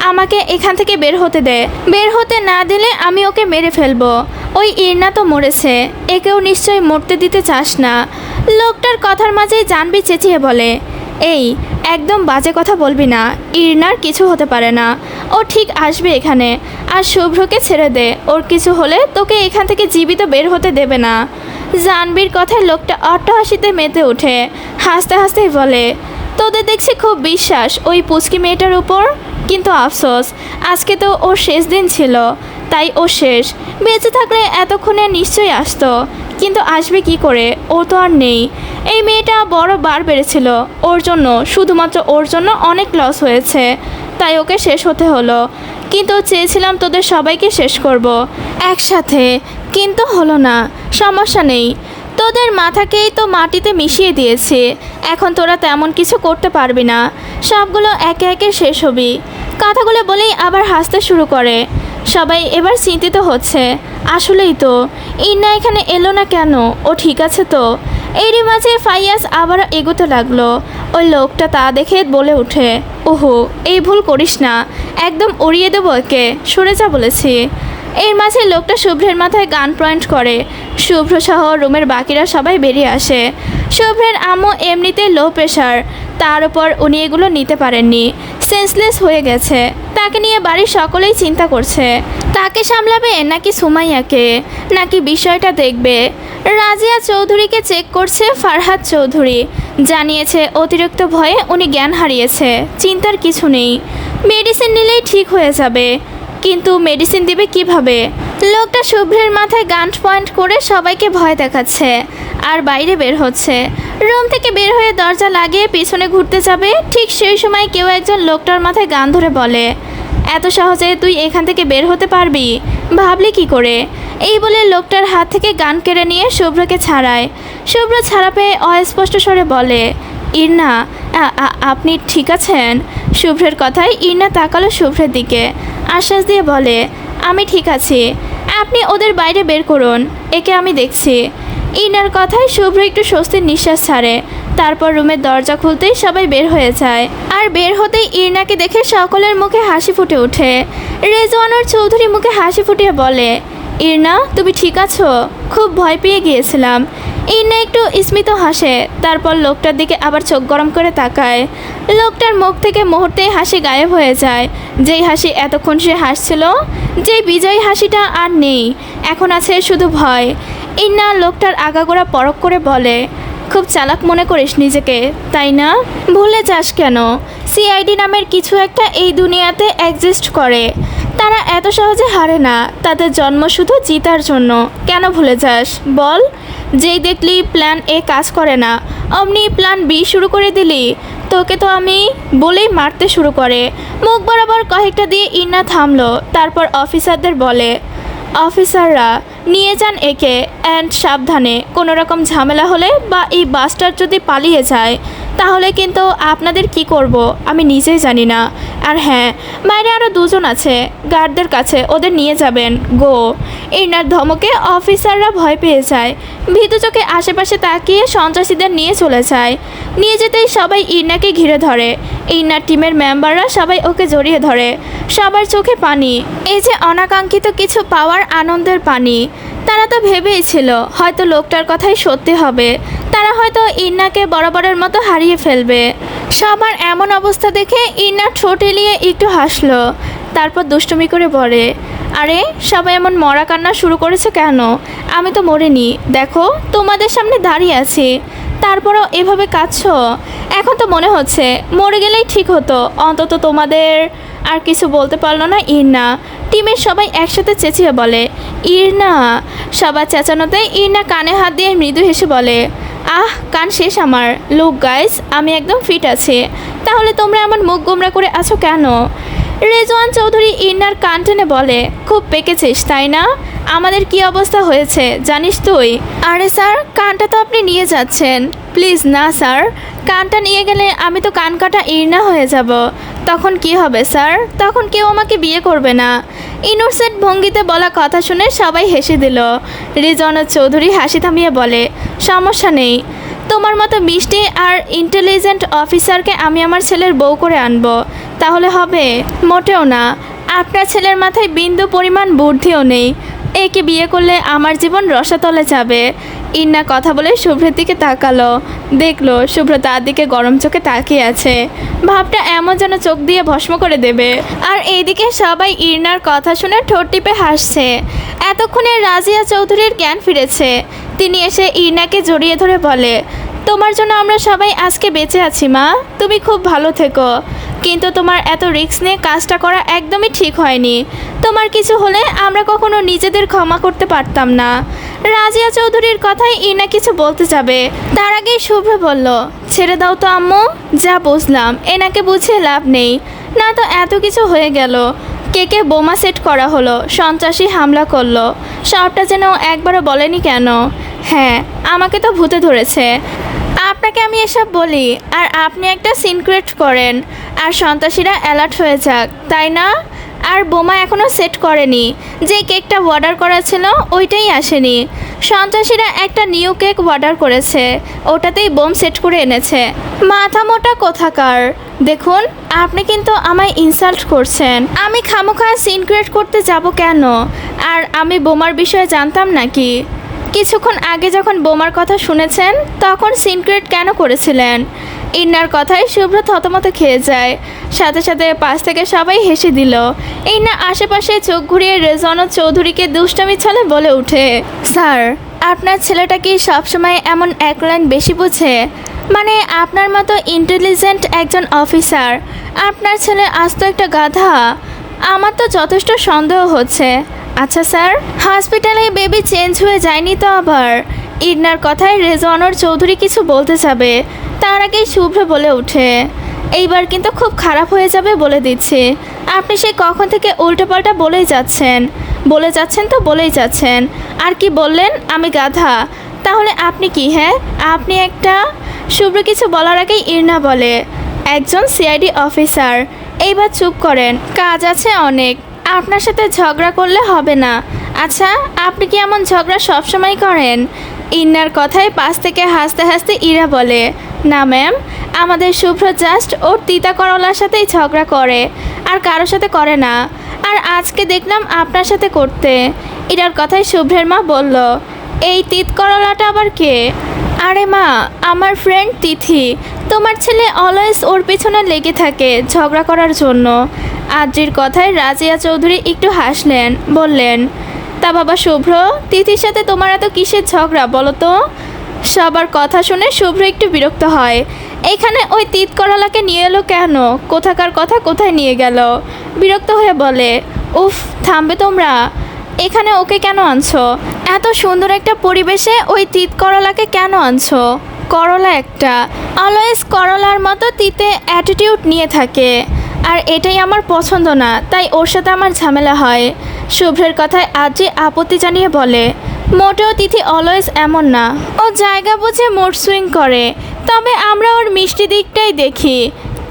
আমাকে এখান থেকে বের হতে দে, বের হতে না দিলে আমি ওকে মেরে ফেলবো। ওই ইরনা তো মরেছে, একেও নিশ্চয়ই মরতে দিতে চাস না। লোকটার কথার মাঝেই জানবি চেঁচিয়ে বলে, এই একদম বাজে কথা বলবি না, ইরনার কিছু হতে পারে না, ও ঠিক আসবে এখানে। আর শুভ্রকে ছেড়ে দে, ওর কিছু হলে তোকে এখান থেকে জীবিত বের হতে দেবে না। জানবির কথায় লোকটা অট্টহাসিতে মেতে ওঠে, হাসতে হাসতেই বলে, তোদের দেখছি খুব বিশ্বাস ওই পুচকি মেয়েটার উপর, কিন্তু আফসোস আজকে তো ওর শেষ দিন ছিল, তাই ও শেষ। বেঁচে থাকলে এতক্ষণে নিশ্চয়ই আসতো, কিন্তু আসবে কি করে, ও তো আর নেই। এই মেয়েটা বড় বার বেড়েছিল ওর জন্য, শুধুমাত্র ওর জন্য অনেক লস হয়েছে, তাই ওকে শেষ হতে হলো। কিন্তু চেয়েছিলাম তোদের সবাইকে শেষ করব একসাথে, কিন্তু হলো না। সমস্যা নেই, তোদের মাথাকেই তো মাটিতে মিশিয়ে দিয়েছি, এখন তোরা তেমন কিছু করতে পারবি না, সবগুলো একে একে শেষ হবি। কথাগুলো বলেই আবার হাসতে শুরু করে। সবাই এবার চিন্তিত হচ্ছে, আসলেই তো ইন্না এখানে এলো না কেন, ও ঠিক আছে তো? এরই মাঝে ফাইয়াজ আবার এগোতে লাগলো। ওই লোকটা তা দেখে বলে ওঠে, ওহো এই ভুল করিস না, একদম উড়িয়ে দেবো একে, সরে যা বলেছি। এর মাঝে লোকটা শুভ্রের মাথায় গান পয়েন্ট করে। শুভ্র সহ রুমের বাকিরা সবাই বেরিয়ে আসে। শুভ্রের আম্মু এমনিতে লো প্রেশার, তার উপর উনি এগুলো নিতে পারেননি, সেন্সলেস হয়ে গেছে। তাকে নিয়ে বাড়ির সকলেই চিন্তা করছে, তাকে সামলাবে নাকি সুমাইয়াকে, নাকি বিষয়টা দেখবে। রাজিয়া চৌধুরীকে চেক করছে ফারহাদ চৌধুরী, জানিয়েছে অতিরিক্ত ভয়ে উনি জ্ঞান হারিয়েছে, চিন্তার কিছু নেই, মেডিসিন নিলেই ঠিক হয়ে যাবে। কিন্তু মেডিসিন দিবে কিভাবে? লোকটা শুভ্রের মাথায় গান পয়েন্ট করে সবাইকে ভয় দেখাচ্ছে আর বাইরে বের হচ্ছে। রুম থেকে বের হয়ে দরজা লাগিয়ে পিছনে ঘুরতে যাবে, ঠিক সেই সময় কেউ একজন লোকটার মাথায় গান ধরে বলে, এত সহজে তুই এখান থেকে বের হতে পারবি, ভাবলি কি করে? এই বলে লোকটার হাত থেকে গান কেড়ে নিয়ে শুভ্রকে ছাড়ায়। শুভ্র ছাড়া পেয়ে অস্পষ্ট স্বরে বলে, ইরনা আপনি ঠিক আছেন? শুভ্রের কথায় ইরনা তাকালো শুভ্রের দিকে, আশ্বাস দিয়ে বলে, আমি ঠিক আছি, আপনি ওদের বাইরে বের করুন, একে আমি দেখছি। ইরনার কথায় শুভ্র একটু স্বস্তির নিঃশ্বাস ছাড়ে। তারপর রুমের দরজা খুলতেই সবাই বের হয়ে যায়, আর বের হতেই ইরনাকে দেখে সকলের মুখে হাসি ফুটে ওঠে। রেজওয়ানুর চৌধুরী মুখে হাসি ফুটিয়ে বলে, ইরনা তুমি ঠিক আছো? খুব ভয় পেয়ে গিয়েছিলাম। ইরনা একটু স্মিত হাসে, তারপর লোকটার দিকে আবার চোখ গরম করে তাকায়। লোকটার মুখ থেকে মুহূর্তেই হাসি গায়েব হয়ে যায়। যেই হাসি এতক্ষণ সে হাসছিল, যেই বিজয়ী হাসিটা আর নেই, এখন আছে শুধু ভয়। ইরনা লোকটার আগাগোড়া পরখ করে বলে, খুব চালাক মনে করিস নিজেকে, তাই না? ভুলে যাস কেন, সিআইডি নামের কিছু একটা এই দুনিয়াতে এক্সিস্ট করে, তারা এত সহজে হারে না, তাদের জন্ম শুধু জিতার জন্য। কেন ভুলে যাস বল? যেই দেখলি প্ল্যান এ কাজ করে না, অমনি প্ল্যান বি শুরু করে দিলি। তোকে তো আমি বলেই মারতে শুরু করে। মুখ বরাবর কয়েকটা দিয়ে ইরনা থামলো, তারপর অফিসারদের বলে, অফিসাররা নিয়ে যান একে, অ্যান্ড সাবধানে, কোনো রকম ঝামেলা হলে বা এই বাসটার যদি পালিয়ে যায় তাহলে কিন্তু আপনাদের কি করব আমি নিজেই জানি না। আর হ্যাঁ, বাইরে আরও দুজন আছে, গার্ডদের কাছে ওদের নিয়ে যাবেন। গো। ইরনার ধমকে অফিসাররা ভয় পেয়ে যায়, ভীতু চোখে আশেপাশে তাকিয়ে সন্ত্রাসীদের নিয়ে চলে যায়। নিয়ে যেতেই সবাই ইরনাকে ঘিরে ধরে। ইরনার টিমের মেম্বাররা সবাই ওকে জড়িয়ে ধরে, সবার চোখে পানি। এই যে অনাকাঙ্ক্ষিত কিছু পাওয়ার আনন্দের পানি। তারা তো ভেবেইছিল হয়তো লোকটার কথাই সত্যি হবে, তারা হয়তো ইরনাকে বরাবরের মতো হারিয়ে ফেলবে। সবার এমন অবস্থা দেখে ইরনা ঠোঁট এলিয়ে একটু হাসলো, তারপর দুষ্টুমি করে বলে, আরে সবাই এমন মরা কান্না শুরু করেছে কেন? আমি তো মরিনি, দেখো তোমাদের সামনে দাঁড়িয়ে আছি, তারপরও এভাবে কাঁদছো। এখন তো মনে হচ্ছে মরে গেলেই ঠিক হতো অন্তত তোমাদের। আর কিছু বলতে পারলো না ইরনা। টিমের সবাই একসাথে চেঁচিয়ে বলে, ইরনা। সবার চেঁচানোতে ইরনা কানে হাত দিয়ে মৃদু হেসে বলে, আহ কান শেষ আমার। লুক গাইস, আমি একদম ফিট আছি, তাহলে তোমরা এমন মুখ গোমরা করে আছো কেন? রেজওয়ান চৌধুরী ইরনার কান টেনে বলে, খুব পেকেছিস তাই না? আমাদের কি অবস্থা হয়েছে জানিস তুই? আরে স্যার, কানটা তো আপনি নিয়ে যাচ্ছেন। প্লিজ না স্যার, কানটা নিয়ে গেলে আমি তো কান কাটা ইরনা হয়ে যাব। তখন কি হবে স্যার? তখন কেউ আমাকে বিয়ে করবে না। ইনোসেন্ট ভঙ্গিতে বলা কথা শুনে সবাই হেসে দিল। রেজওয়ান চৌধুরী হাসি থামিয়ে বলে, সমস্যা নেই, তোমার মতো মিষ্টি আর ইন্টেলিজেন্ট অফিসারকে আমি আমার ছেলের বউ করে আনবো, তাহলে হবে? মোটেও না, আপনার ছেলের মাথায় বিন্দু পরিমাণ বুদ্ধিও নেই। একে বিয়ে করলে আমার জীবন রসাতলে যাবে। ইন্না কথা বলে শুভ্রের দিকে তাকালো, দেখলো শুভ্র তার দিকে গরম চোখে তাকিয়ে আছে, ভাবটা এমন যেন চোখ দিয়ে ভস্ম করে দেবে। আর এইদিকে সবাই ইরনার কথা শুনে ঠোঁট টিপে হাসছে। এতক্ষণে রাজিয়া চৌধুরীর জ্ঞান ফিরেছে। তিনি এসে ইরনাকে জড়িয়ে ধরে বলে, তোমার জন্য আমরা সবাই আজকে বেঁচে আছি মা, তুমি খুব ভালো থেকো। কিন্তু তোমার এত রিস্ক নিয়ে কাজটা করা একদমই ঠিক হয়নি। তোমার কিছু হলে আমরা কখনো নিজেদের ক্ষমা করতে পারতাম না। রাজিয়া চৌধুরীর কথায় ইনা কিছু বলতে যাবে, তার আগেই শুভ্র বলল, ছেড়ে দাও তো আম্মু। যা বুঝলাম এনাকে বুঝিয়ে লাভ নেই, না তো এত কিছু হয়ে গেল। কে বোমা সেট করা হলো, সন্ত্রাসী হামলা করলো, সবটা যেন একবারও বলেনি কেন? হ্যাঁ, আমাকে তো ভূতে ধরেছে। আপনাকে আমি এসব বলি আর আপনি একটা সিন ক্রিয়েট করেন, আর সন্ত্রাসীরা অ্যালার্ট হয়ে যাক, তাই না? আর বোমা এখনও সেট করেনি। যে কেকটা অর্ডার করা ছিল ওইটাই আসেনি। সন্ত্রাসীরা একটা নিউ কেক অর্ডার করেছে, ওটাতেই বোম সেট করে এনেছে। মাথা মোটা কোথাকার। দেখুন, আপনি কিন্তু আমায় ইনসাল্ট করছেন। আমি খামোখা সিন ক্রিয়েট করতে যাব কেন? আর আমি বোমার বিষয়ে জানতাম নাকি? কিছুক্ষণ আগে যখন বোমার কথা শুনেছেন তখন সিন ক্রিয়েট কেন করেছিলেন? ইন্নার কথায় শুভ্র থতমত খেয়ে যায়, সাথে সাথে পাশ থেকে সবাই হেসে দিল। ইন্না আশেপাশে চোখ ঘুরিয়ে রেজওয়ান চৌধুরীকে দুষ্টামি ছলে বলে ওঠে, স্যার, আপনার ছেলেটা কি সবসময় এমন এক লাইন বেশি বোঝে? মানে আপনার মতো ইন্টেলিজেন্ট একজন অফিসার, আপনার ছেলে আজ তো একটা গাধা। আমার তো যথেষ্ট সন্দেহ হচ্ছে। আচ্ছা স্যার, হসপিটালে বেবি চেঞ্জ হয়ে যায়নি তো আবার? ইরনার কথায় রেজওয়ানুর চৌধুরী কিছু বলতে যাবে, তার আগেই শুভ্র বলে ওঠে, এইবার কিন্তু খুব খারাপ হয়ে যাবে বলে দিচ্ছি। আপনি সেই কখন থেকে উল্টোপাল্টা বলেই যাচ্ছেন তো বলেই যাচ্ছেন। আর কি বললেন? আমি গাধা? তাহলে আপনি কি? হ্যাঁ, আপনি একটা। শুভ্র কিছু বলার আগেই ইরনা বলে, একজন সিআইডি অফিসার। এইবার চুপ করেন, কাজ আছে অনেক। আপনার সাথে ঝগড়া করলে হবে না। আচ্ছা, আপনি কি এমন ঝগড়া সবসময় করেন? ইন্নার কথায় পাশ থেকে হাসতে হাসতে ইরা বলে, না ম্যাম, আমাদের শুভ্র জাস্ট ওর তিতা করলার সাথেই ঝগড়া করে, আর কারোর সাথে করে না। আর আজকে দেখলাম আপনার সাথে করতে। ইরার কথায় শুভ্রের মা বলল, এই তিত করলাটা আবার কে? আরে মা, আমার ফ্রেন্ড তিথি। তোমার ছেলে অলওয়েজ ওর পেছনে লেগে থাকে ঝগড়া করার জন্য। আদ্রির কথায় রাজিয়া চৌধুরী একটু হাসলেন, বললেন, তা বাবা শুভ্র, তিথির সাথে তোমার এত কিসের ঝগড়া বলো তো? সবার কথা শুনে শুভ্র একটু বিরক্ত হয়। এখানে ওই তিত করলাকে নিয়ে এলো কেন? কোথাকার কথা কোথায় নিয়ে গেল? বিরক্ত হয়ে বলে, উফ, থামবে তোমরা। এখানে ওকে কেন আনছো? এত সুন্দর একটা পরিবেশে ওই তিত করলাকে কেন আনছো? করলা একটা, অলওয়েজ করলার মতো তিতে অ্যাটিটিউড নিয়ে থাকে, আর এটাই আমার পছন্দ না, তাই ওর সাথে আমার ঝামেলা হয়। শুভ্রের কথায় আদ্রি আপত্তি জানিয়ে বলে, মোটেও তিথি অলওয়েজ এমন না, ও জায়গা বুঝে মুড সুইং করে। তবে আমরা ওর মিষ্টি দিকটাই দেখি,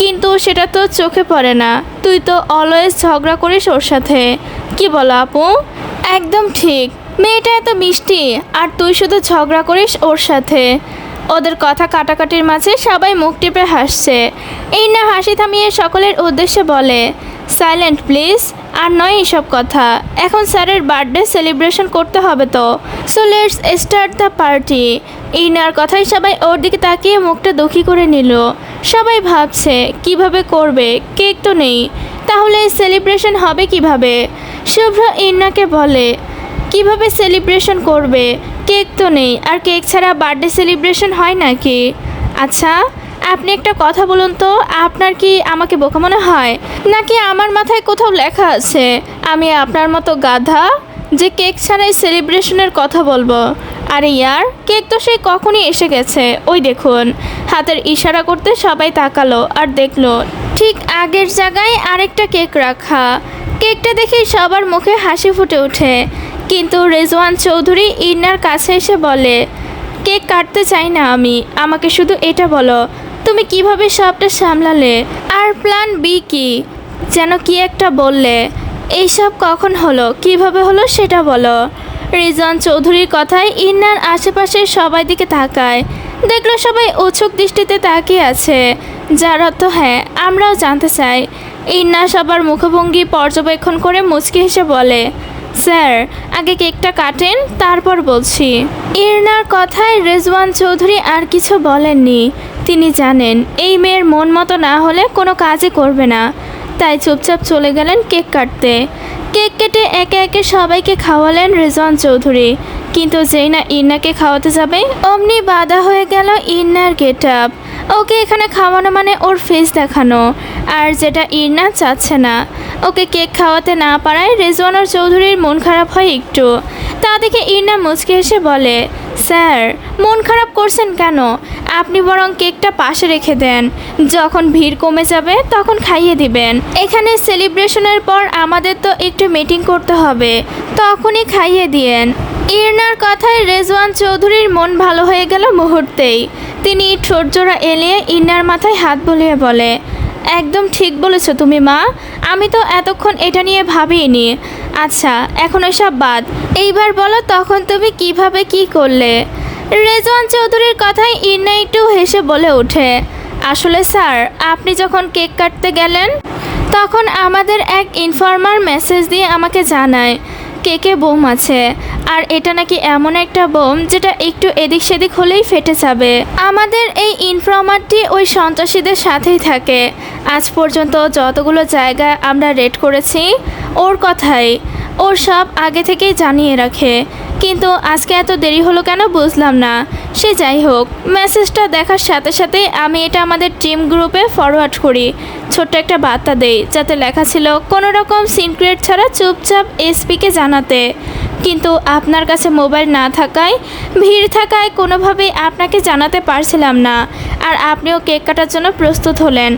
কিন্তু সেটা তো চোখে পড়ে না। তুই তো অলওয়েজ ঝগড়া করিস ওর সাথে, কি বলো আপু? একদম ঠিক, মেয়েটা এত মিষ্টি আর তুই শুধু ঝগড়া করিস ওর সাথে। ওদের কথা কাটাকাটির মাঝে সবাই মুখ টিপে হাসছে। এই না হাসি থামিয়ে সকলের উদ্দেশ্যে বলে, সাইলেন্ট প্লিজ, আর নয় এসব কথা। এখন স্যারের বার্থডে সেলিব্রেশন করতে হবে তো, so let's start the party. Inner কথায় সবাই ওর দিকে তাকিয়ে মুখটা দুঃখী করে নিল। সবাই ভাবছে কিভাবে করবে, কেক তো নেই, তাহলে সেলিব্রেশন হবে কিভাবে? শুভ্র ইন্নাকে বলে, কিভাবে সেলিব্রেশন করবে, কেক তো নেই, আর কেক ছাড়া বার্থডে সেলিব্রেশন হয় নাকি? আচ্ছা আপনি একটা কথা বলুন তো, আপনার কি আমাকে বোকা মনে হয়, নাকি আমার মাথায় কোথাও লেখা আছে আমি আপনার মতো গাধা যে কেক ছাড়াই সেলিব্রেশনের কথা বলবো? আরে ইয়ার, কেক তো সেই কখনই এসে গেছে, ওই দেখুন। হাতের ইশারা করতে সবাই তাকালো আর দেখলো ঠিক আগের জায়গায় আরেকটা কেক রাখা। কেকটা দেখে সবার মুখে হাসি ফুটে ওঠে, কিন্তু রেজওয়ান চৌধুরী ইন্নার কাছে এসে বলে, কেক কাটতে চাই না আমি, আমাকে শুধু এটা বলো তুমি কিভাবে সবটা সামলালে, আর প্ল্যান বি কি? যেন কি একটা বললে, এইসব কখন হলো, কিভাবে হলো সেটা বলো। রেজওয়ান চৌধুরীর কথায় ইন্নার আশেপাশের সবাই দিকে তাকায়, দেখলো সবাই উৎসুক দৃষ্টিতে তাকিয়ে আছে, যার অর্থ হ্যাঁ আমরাও জানতে চাই। ইন্না সবার মুখভঙ্গি পর্যবেক্ষণ করে মুচকি হেসে বলে, স্যার আগে কেকটা কাটেন তারপর বলছি। ইরনার কথায় রেজওয়ান চৌধুরী আর কিছু বলেননি। তিনি জানেন এই মেয়ের মন মতো না হলে কোনো কাজই করবে না, তাই চুপচাপ চলে গেলেন কেক কাটতে। কেক কেটে একে একে সবাইকে খাওয়ালেন রেজওয়ান চৌধুরী, কিন্তু যেই না ইন্নাকে খাওয়াতে যাবে অমনি বাধা হয়ে গেল ইন্নার গেট আপ। ওকে এখানে খাওয়ানো মানে ওর ফেস দেখানো, আর যেটা ইন্না চাচ্ছে না। ওকে কেক খাওয়াতে না পারায় রেজওয়ান চৌধুরীর মন খারাপ হয় একটু। তা দেখে ইন্না মুচকি হেসে বলে, স্যার মন খারাপ করছেন কেন? আপনি বরং কেকটা পাশে রেখে দেন, যখন ভিড় কমে যাবে তখন খাইয়ে দিবেন। এখানে সেলিব্রেশনের পর আমাদের তো একটু মিটিং করতে হবে, তখনই খাইয়ে দিয়েন। ইরনার কথায় রেজওয়ান চৌধুরীর মন ভালো হয়ে গেল মুহূর্তেই। তিনি ঠোঁটজোড়া এলিয়ে ইন্নার মাথায় হাত বুলিয়ে বলে, একদম ঠিক বলেছো তুমি মা, আমি তো এতক্ষণ এটা নিয়ে ভাবিনি। আচ্ছা এখন এসব বাদ, এইবার বলো তখন তুমি কিভাবে কি করলে? রেজওয়ান চৌধুরীর কথায় ইন্না একটু হেসে বলে ওঠে, আসলে স্যার আপনি যখন কেক কাটতে গেলেন তখন আমাদের এক ইনফর্মার মেসেজ দিয়ে আমাকে জানায় কেকে বোম আছে, আর এটা নাকি এমন একটা বোম যেটা একটু এদিক সেদিক হলেই ফেটে যাবে। আমাদের এই ইনফর্মারটি ওই সন্ত্রাসীদের সাথেই থাকে। আজ পর্যন্ত যতগুলো জায়গায় আমরা রেড করেছি ওর কথাই, ওর সব আগে থেকেই জানিয়ে রাখে। কিন্তু আজকে এত দেরি হলো কেন বুঝলাম না। সে যাই হোক, মেসেজটা দেখার সাথে সাথে আমি এটা আমাদের টিম গ্রুপে ফরওয়ার্ড করি, ছোট্ট একটা বার্তা দেই, যাতে লেখা ছিল কোনো রকম সিক্রেট ছাড়া চুপচাপ এসপিকে জানাতে। কিন্তু আপনার কাছে মোবাইল না থাকায়, ভিড় থাকায় কোনোভাবেই আপনাকে জানাতে পারছিলাম না, আর আপনিও কেক কাটার জন্য প্রস্তুত হলেন,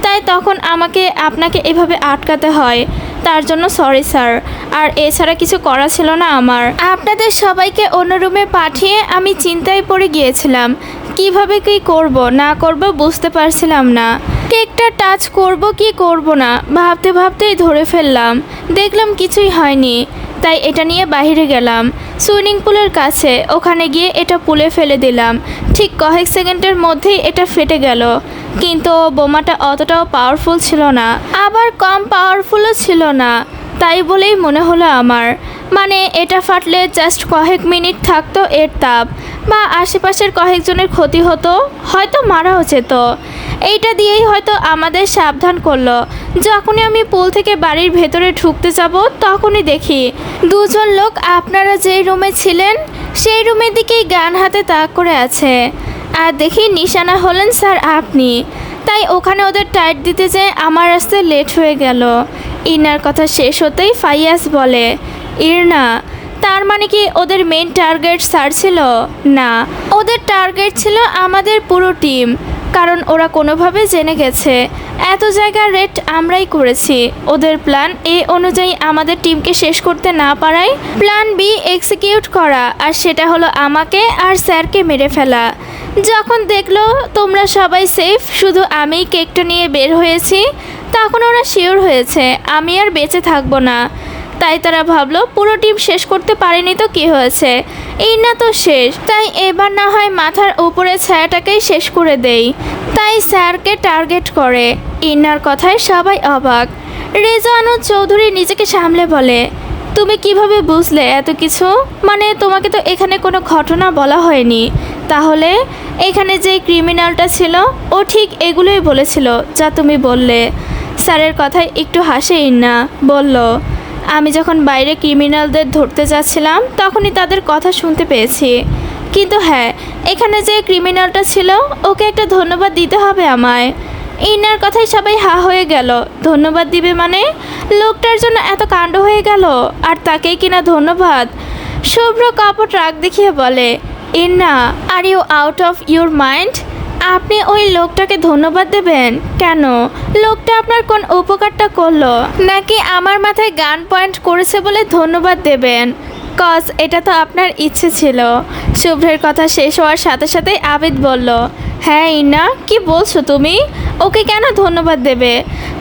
তাই তখন আমাকে আপনাকে এভাবে আটকাতে হয়। তার জন্য সরি স্যার, আর এছাড়া কিছু করা ছিল না আমার। আপনাদের সবাইকে অন্য রুমে পাঠিয়ে আমি চিন্তায় পড়ে গিয়েছিলাম, কিভাবে কি করব না করব বুঝতে পারছিলাম না। কেকটা টাচ করব কি করব না ভাবতে ভাবতেই ধরে ফেললাম, দেখলাম কিছুই হয়নি, তাই এটা নিয়ে বাইরে গেলাম সুইমিং পুলের কাছে। ওখানে গিয়ে এটা পুলে ফেলে দিলাম, ঠিক কয়েক সেকেন্ডের মধ্যেই এটা ফেটে গেল। কিন্তু বোমাটা অতটাও পাওয়ারফুল ছিল না, আবার কম পাওয়ারফুলও ছিল না, তাই বলেই মনে হলো আমার। মানে এটা ফাটলে জাস্ট কয়েক মিনিট থাকতো এর তাপ, বা আশেপাশের কয়েকজনের ক্ষতি হতো, হয়তো মারাও যেত। এইটা দিয়েই হয়তো আমাদের সাবধান করলো। যখনই আমি পুল থেকে বাড়ির ভেতরে ঢুকতে যাব তখনই দেখি দুজন লোক আপনারা যেই রুমে ছিলেন সেই রুমের দিকেই গান হাতে তাক করে আছে, আর দেখি নিশানা হলেন স্যার আপনি। তাই ওখানে ওদের টাইট দিতে যেয়ে আমার আসতে লেট হয়ে গেল। ইনার কথা শেষ হতেই ফাইয়াজ বলে, ইরনা তার মানে কি ওদের মেন টার্গেট স্যার ছিল? না, ওদের টার্গেট ছিল আমাদের পুরো টিম, কারণ ওরা কোনোভাবে জেনে গেছে এত জায়গার রেড আমরাই করেছি। ওদের প্ল্যান এ অনুযায়ী আমাদের টিমকে শেষ করতে না পারায় প্ল্যান বি এক্সিকিউট করা, আর সেটা হলো আমাকে আর স্যারকে মেরে ফেলা। যখন দেখলো তোমরা সবাই সেফ, শুধু আমি কেকটা নিয়ে বের হয়েছি, তখন ওরা শিওর হয়েছে আমি আর বেঁচে থাকবো না। তাই তারা ভাবলো পুরো টিম শেষ করতে পারেনি তো কি হয়েছে, এই না তো শেষ, তাই এবার না হয় মাথার উপরে ছায়াটাকেই শেষ করে দেই। তাই স্যারকে টার্গেট করে। ইন্নার কথায় সবাই অবাক। রেজওয়ানুর চৌধুরী নিজেকে সামলে বলে, তুমি কিভাবে বুঝলে এত কিছু? মানে তোমাকে তো এখানে কোনো ঘটনা বলা হয়নি। তাহলে এখানে যে ক্রিমিনালটা ছিল ও ঠিক এগুলোই বলেছিল যা তুমি বললে। স্যারের কথায় একটু হাসে ইন্না, বলল, আমি যখন বাইরে ক্রিমিনালদের ধরতে যাচ্ছিলাম তখনই তাদের কথা শুনতে পেয়েছি। কিন্তু হ্যাঁ, এখানে যে ক্রিমিনালটা ছিল ওকে একটা ধন্যবাদ দিতে হবে আমায়। ইন্নার কথায় সবাই হা হয়ে গেল। ধন্যবাদ দিবে মানে? লোকটার জন্য এত কাণ্ড হয়ে গেল আর তাকেই কিনা ধন্যবাদ? শুভ্র কপট রাগ দেখিয়ে বলে, ইন্না, are you out of your mind? আপনি ওই লোকটাকে ধন্যবাদ দেবেন কেন? লোকটা আপনার কোন উপকারটা করলো? নাকি আমার মাথায় গান পয়েন্ট করেছে বলে ধন্যবাদ দেবেন? কজ এটা তো আপনার ইচ্ছে ছিল। শুভ্রের কথা শেষ হওয়ার সাথে সাথেই আবিদ বলল, হ্যাঁ ইন্না, কি বলছো তুমি? ওকে কেন ধন্যবাদ দেবে?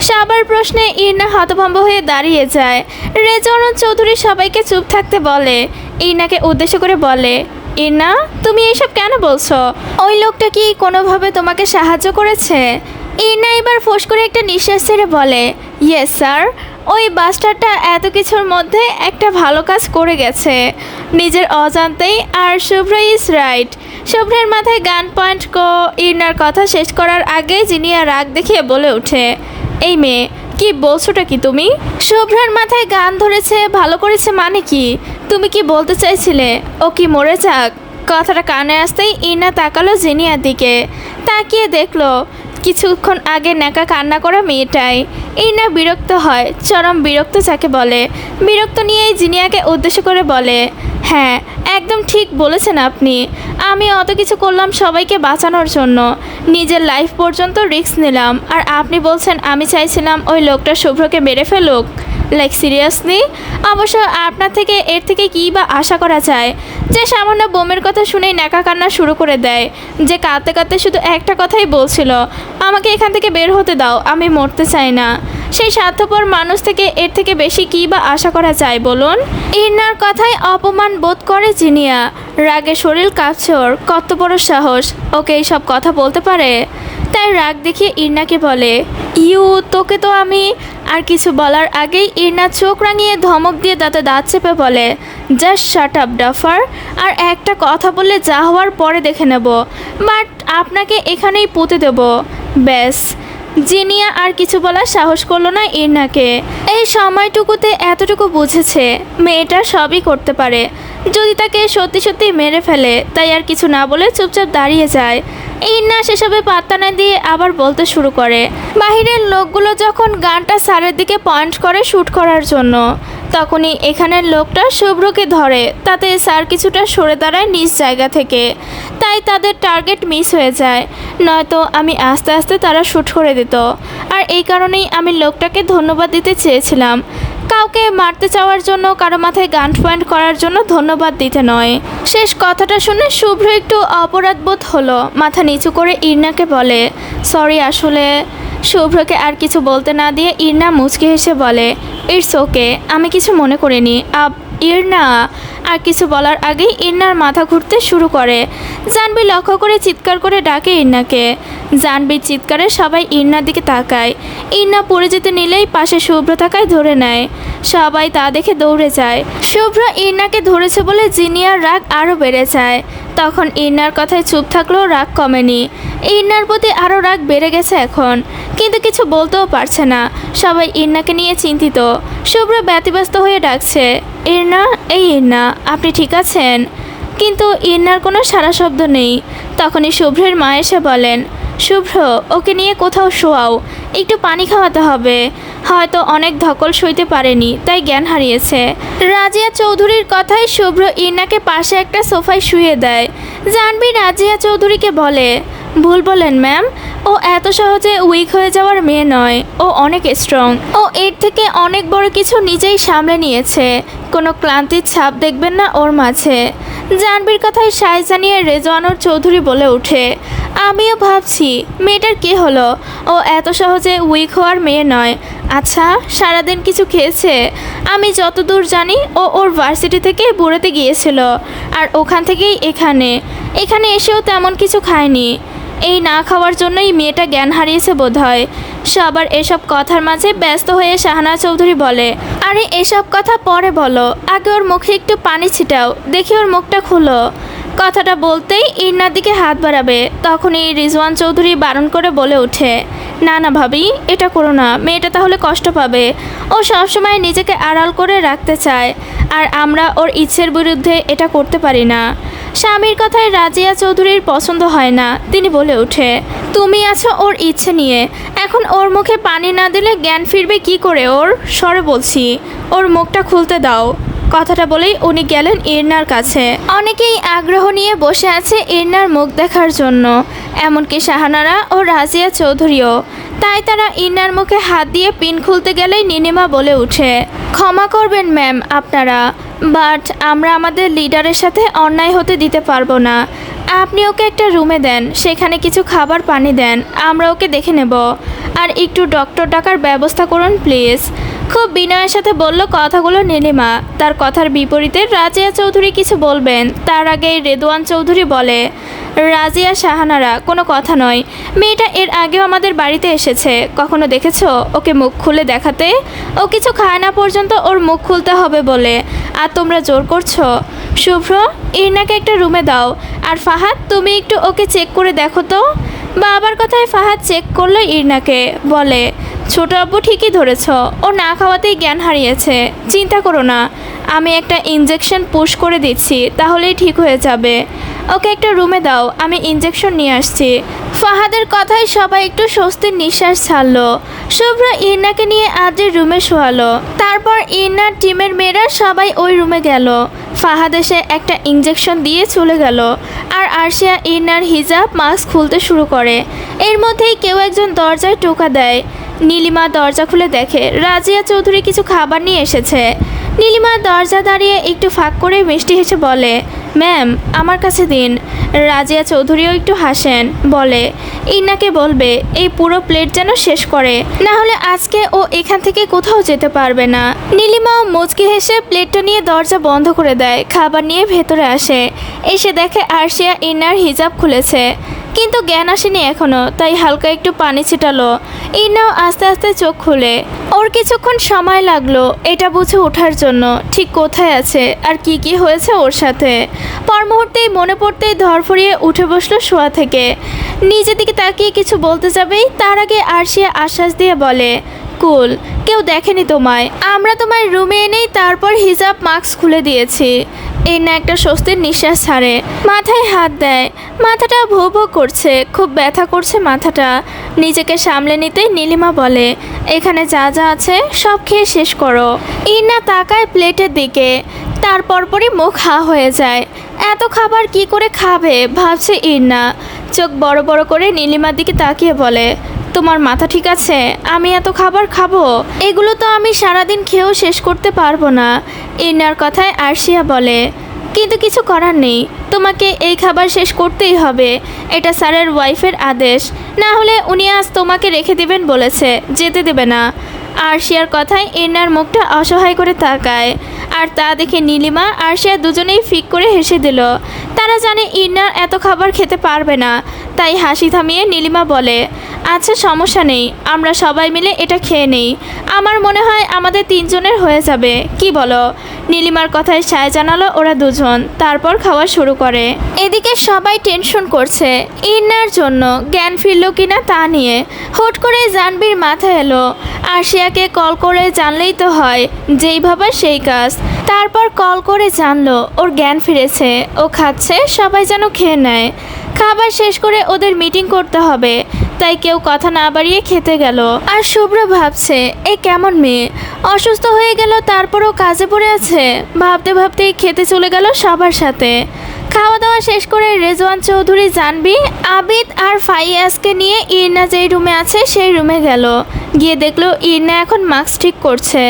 সবার প্রশ্নে ইন্না হতভম্ব হয়ে দাঁড়িয়ে যায়। রেজওয়ানুর চৌধুরী সবাইকে চুপ থাকতে বলে। ইন্নাকে উদ্দেশ্য করে বলে, ইন্না, তুমি এইসব কেন বলছো? ওই লোকটা কি কোনোভাবে তোমাকে সাহায্য করেছে? ইন্না এবার ফোঁস করে একটা নিঃশ্বাস ছেড়ে বলে, ইয়েস স্যার, ওই বাস্টারটা এত কিছুর মধ্যে একটা ভালো কাজ করে গেছে নিজের অজান্তেই। আর শুভ্র ইজ রাইট। শুভ্রের মাথায় গান পয়েন্ট ইন্নার কথা শেষ করার আগে জিনিয়া রাগ দেখিয়ে বলে ওঠে, এই মেয়ে, কি বলছোটা কি তুমি? শুভ্রের মাথায় গান ধরেছে ভালো করেছে মানে কি? তুমি কি বলতে চাইছিলে ও কি মরে যাক? কথাটা কানে আসতেই ইন্না তাকালো জিনিয়ার দিকে। তাকিয়ে দেখলো কিছুক্ষণ আগে ন্যাকা কান্না করা মেয়েটাই। ইন্না বিরক্ত হয়, চরম বিরক্ত যাকে বলে। বিরক্ত নিয়েই জিনিয়াকে উদ্দেশ্য করে বলে, হ্যাঁ একদম ঠিক বলেছেন আপনি। আমি অত কিছু করলাম সবাইকে বাঁচানোর জন্য, নিজের লাইফ পর্যন্ত রিস্ক নিলাম, আর আপনি বলছেন আমি চাইছিলাম ওই লোকটা শুভ্রকে মেরে ফেলুক? Like seriously? অবশ্য আপনার থেকে এর থেকে কী বা আশা করা যায় যে সামান্য বোমের কথা শুনেই ন্যাকা কান্না শুরু করে দেয়, যে কাঁদতে কাঁদতে শুধু একটা কথাই বলছিল, আমাকে এখান থেকে বের হতে দাও, আমি মরতে চাই না। সেই স্বার্থপর মানুষ থেকে এর থেকে বেশি কী বা আশা করা যায় বলুন? ইন্নার কথায় অপমান বোধ করে জিনিয়া। রাগে শরীর কাঁপছে ওর। কত বড় সাহস, ওকে এইসব কথা বলতে পারে? তাই রাগ দেখিয়ে ইন্নাকে বলে, তোকে তো আমি। আর কিছু বলার আগেই ইন্না চোখ রাঙিয়ে ধমক দিয়ে দাঁতে দাঁত চেপে বলে, জাস্ট শাট আপ ডাফার। আর একটা কথা বললে যা হওয়ার পরে দেখে নেব, বাট আপনাকে এখানেই পুঁতে দেব, ব্যাস। জিনিয়া আর কিছু বলার সাহস করলো না ইন্নাকে। এই সময়টুকুতে এতটুকু বুঝেছে মেয়েটা সবই করতে পারে যদি তাকে সত্যি সত্যি মেরে ফেলে। তাই আর কিছু না বলে চুপচাপ দাঁড়িয়ে যায়। ইন্না সেসবে পাত্তা না দিয়ে আবার বলতে শুরু করে, বাহিরের লোকগুলো যখন গানটা স্যারের দিকে পয়েন্ট করে শ্যুট করার জন্য, তখনই এখানের লোকটা শুভ্রকে ধরে। তাতে স্যার কিছুটা সরে দাঁড়ায় নিজ জায়গা থেকে। তাই তাদের টার্গেট মিস হয়ে যায়, নয়তো আমি আস্তে আস্তে তারা শ্যুট করে দিত। আর এই কারণেই আমি লোকটাকে ধন্যবাদ দিতে চেয়েছিলাম, কাউকে মারতে চাওয়ার জন্য, কারো মাথায় গান পয়েন্ট করার জন্য ধন্যবাদ দিতে নয়। শেষ কথাটা শুনে শুভ্র একটু অপরাধবোধ হলো। মাথা নিচু করে ইন্নাকে বলে, সরি আসলে। শুভ্রকে আর কিছু বলতে না দিয়ে ইন্না মুচকি হেসে বলে, ইটস ওকে, আমি কিছু মনে করিনি। ইন্না আর কিছু বলার আগেই ইন্নার মাথা ঘুরতে শুরু করে। জানবি লক্ষ্য করে চিৎকার করে ডাকে ইন্নাকে। জানবির চিৎকারে সবাই ইন্নার দিকে তাকায়। ইন্না পড়ে যেতে নিলেই পাশে শুভ্র থাকায় ধরে নেয়। সবাই তা দেখে দৌড়ে যায়। শুভ্র ইন্নাকে ধরেছে বলে জিনিয়ার রাগ আরও বেড়ে যায়। তখন ইন্নার কথায় চুপ থাকলেও রাগ কমেনি। ইন্নার প্রতি আরও রাগ বেড়ে গেছে এখন, কিন্তু কিছু বলতেও পারছে না। সবাই ইন্নাকে নিয়ে চিন্তিত। শুভ্র ব্যতিব্যস্ত হয়ে ডাকছে, ইন্না, এই ইন্না, আপনি ঠিক আছেন? কিন্তু ইন্নার কোনো সাড়া শব্দ নেই। তখনই শুভ্রের মা এসে বলেন, শুভ্র, ওকে নিয়ে কোথাও শোয়াও, একটু পানি খাওয়াতে হবে, হয়তো অনেক ধকল সইতে পারেনি তাই জ্ঞান হারিয়েছে। রাজিয়া চৌধুরীর কথায় শুভ্র ইন্নাকে পাশে একটা সোফায় শুয়ে দেয়। জানবি রাজিয়া চৌধুরীকে বলে, ভুল বলেন ম্যাম, ও এত সহজে উইক হয়ে যাওয়ার মেয়ে নয়, ও অনেক স্ট্রং। ও এর থেকে অনেক বড় কিছু নিজেই সামলে নিয়েছে। কোনো ক্লান্তির ছাপ দেখবেন না ওর মাঝে। জানবীর কথায় সায় জানিয়ে রেজওয়ানুর চৌধুরী বলে ওঠে, আমিও ভাবছি মেয়েটার কি হলো, ও এত সহজে উইক হওয়ার মেয়ে নয়। আচ্ছা, সারাদিন কিছু খেয়েছে? আমি যতদূর জানি ও ওর ভার্সিটি থেকে বুড়াতে গিয়েছিল, আর ওখান থেকেই এখানে এসেও তেমন কিছু খায়নি। এই না খাওয়ার জন্যই মেয়েটা জ্ঞান হারিয়েছে বোধহয়। সবার এসব কথার মাঝে ব্যস্ত হয়ে শাহানা চৌধুরী বলে, আরে এসব কথা পরে বলো, আগে ওর মুখে একটু পানি ছিটাও, দেখি ওর মুখটা খুলো। কথাটা বলতেই ইরনার দিকে হাত বাড়াবে, তখনই রিজওয়ান চৌধুরী বারণ করে বলে ওঠে, না না ভাবি, এটা করো না, মেয়েটা তাহলে কষ্ট পাবে। ও সবসময় নিজেকে আড়াল করে রাখতে চায়, আর আমরা ওর ইচ্ছের বিরুদ্ধে এটা করতে পারি না। স্বামীর কথায় রাজিয়া চৌধুরীর পছন্দ হয় না। তিনি বলে ওঠে, তুমি আছো ওর ইচ্ছে নিয়ে, এখন ওর মুখে পানি না দিলে জ্ঞান ফিরবে কি করে ওর? সরে বলছি, ওর মুখটা খুলতে দাও। কথাটা বলেই উনি গেলেন ইরনার কাছে। অনেকেই আগ্রহ নিয়ে বসে আছে ইরনার মুখ দেখার জন্য, এমনকি শাহানারা ও রাজিয়া চৌধুরীও। তাই তারা ইরনার মুখে হাত দিয়ে পিন খুলতে গেলেই নীলিমা বলে ওঠে, ক্ষমা করবেন ম্যাম আপনারা, বাট আমরা আমাদের লিডারের সাথে অন্যায় হতে দিতে পারবো না। আপনি ওকে একটা রুমে দেন, সেখানে কিছু খাবার পানি দেন, আমরা ওকে দেখে নেব। আর একটু ডক্টর ডাকার ব্যবস্থা করুন প্লিজ। খুব বিনয়ের সাথে বলল কথাগুলো নীলিমা। তার কথার বিপরীতে রাজিয়া চৌধুরী কিছু বলবেন, তার আগেই রেদওয়ান চৌধুরী বলে, রাজিয়া শাহানারা, কোনো কথা নয়, মেয়েটা এর আগেও আমাদের বাড়িতে এসেছে, কখনো দেখেছো ওকে মুখ খুলে দেখাতে? ও কিছু খায় না পর্যন্ত ওর মুখ খুলতে হবে বলে, আর তোমরা জোর করছো। শুভ্র, ইরনাকে একটা রুমে দাও, আর ফাহাদ তুমি একটু ওকে চেক করে দেখো তো। বাবার কথায় ফাহাদ চেক করলো ইরনাকে, বলে, ছোট আব্বু ঠিকই ধরেছ, ও না খাওয়াতেই জ্ঞান হারিয়েছে। চিন্তা করো না, আমি একটা ইনজেকশন পুশ করে দিচ্ছি, তাহলেই ঠিক হয়ে যাবে। ওকে একটা রুমে দাও, আমি ইনজেকশন নিয়ে আসছি। ফাহাদের কথায় সবাই একটু স্বস্তির নিঃশ্বাস ছাড়লো। শুভ্র ইরনাকে নিয়ে আদ্রের রুমে শোয়ালো। তারপর ইরনার টিমের মেয়েরা সবাই ওই রুমে গেল। ফাহাদ এসে একটা ইনজেকশন দিয়ে চলে গেল, আর আরশিয়া ইরনার হিজাব মাস্ক খুলতে শুরু করে। এর মধ্যেই কেউ একজন দরজায় টোকা দেয়। নীলিমা দরজা খুলে দেখে রাজিয়া চৌধুরী কিছু খাবার নিয়ে এসেছে। নীলিমা দরজা দাঁড়িয়ে একটু ফাঁক করে মিষ্টি হেসে বলে, ম্যাম আমার কাছে দিন। রাজিয়া চৌধুরীও একটু হাসেন, বলে, ইরনাকে বলবে এই পুরো প্লেট যেন শেষ করে, না হলে আজকে ও এখান থেকে কোথাও যেতে পারবে না। নীলিমাও মুচকি হেসে প্লেটটা নিয়ে দরজা বন্ধ করে দেয়, খাবার নিয়ে ভেতরে আসে। এসে দেখে আরশিয়া ইরনার হিজাব খুলেছে, কিন্তু জ্ঞান আসেনি এখনো, তাই হালকা একটু পানি ছিটালো। ইরনাও আস্তে আস্তে চোখ খুলে। ওর কিছুক্ষণ সময় লাগলো এটা বুঝে ওঠার জন্য, ঠিক কোথায় আছে আর কি কি হয়েছে ওর সাথে। পর মুহূর্তেই মনে পড়তেই ধরফরিয়ে উঠে বসলো শোয়া থেকে। নিজের দিকে তাকিয়ে কিছু বলতে যাবেই তার আগে আরশিয়া আশ্বাস দিয়ে বলে, কুল, কেউ দেখেনি তোমায়, আমরা তোমার রুমে এনেই তারপর হিজাব মাস্ক খুলে দিয়েছি। ইরনা একটা স্বস্তির নিঃশ্বাস ছাড়ে, মাথায় হাত দেয়। মাথাটা ভো ভো করছে, খুব ব্যথা করছে মাথাটা। নিজেকে সামলে নিতেই নীলিমা বলে, এখানে যা যা আছে সব খেয়ে শেষ করো। ইরনা তাকায় প্লেটের দিকে, তারপর পরই মুখ হা হয়ে যায়। এত খাবার কি করে খাবে ভাবছে ইরনা। চোখ বড় বড় করে নীলিমার দিকে তাকিয়ে বলে, তোমার মাথা ঠিক আছে? আমি এত খাবার খাবো? এগুলো তো আমি সারাদিন খেয়েও শেষ করতে পারবো না। ইরনার কথায় আরশিয়া বলে, কিন্তু কিছু করার নেই, তোমাকে এই খাবার শেষ করতেই হবে, এটা স্যারের ওয়াইফের আদেশ, না হলে উনি আজ তোমাকে রেখে দেবেন বলেছে, যেতে দেবে না। আরশিয়ার কথায় ইরনার মুখটা অসহায় করে তাকায়, আর তা দেখে নীলিমা আরশিয়া দুজনেই ফিক করে হেসে দিল। তারা জানে ইরনা এত খাবার খেতে পারবে না, তাই হাসি থামিয়ে নীলিমা বলে, আচ্ছা সমস্যা নেই, আমরা সবাই মিলে এটা খেয়ে নেই, আমার মনে হয় আমাদের তিনজনের হয়ে যাবে, কি বলো? নীলিমার কথায় সায় জানালো ওরা দুজন, তারপর খাওয়া শুরু করে। এদিকে সবাই টেনশন করছে ইরনার জন্য, জ্ঞান ফিরল কিনা তা নিয়ে। হুট করে জানবীর মাথায় এলো, আরশিয়াকে কল করে জানলেই তো হয়, যেই ভাবা সেই কাজ। তারপর কল করে জানলো ওর জ্ঞান ফিরেছে, ও খাচ্ছে, সবাই যেন খেয়ে নেয়। খাবার শেষ করে ওদের মিটিং করতে হবে, তাই কেউ কথা না বাড়িয়ে খেতে গেল। আর শুভ্র ভাবছে, এ কেমন মেয়ে, অসুস্থ হয়ে গেল তারপরও কাজে পড়ে আছে। ভাবতে ভাবতেই খেতে চলে গেল সবার সাথে। খাওয়া দাওয়া শেষ করে রেজওয়ান চৌধুরী, জানবি, আবিদ আর ফাইয়াজকে নিয়ে ইরনা যেই রুমে আছে সেই রুমে গেল। গিয়ে দেখলো ইরনা এখন মাস্ক ঠিক করছে।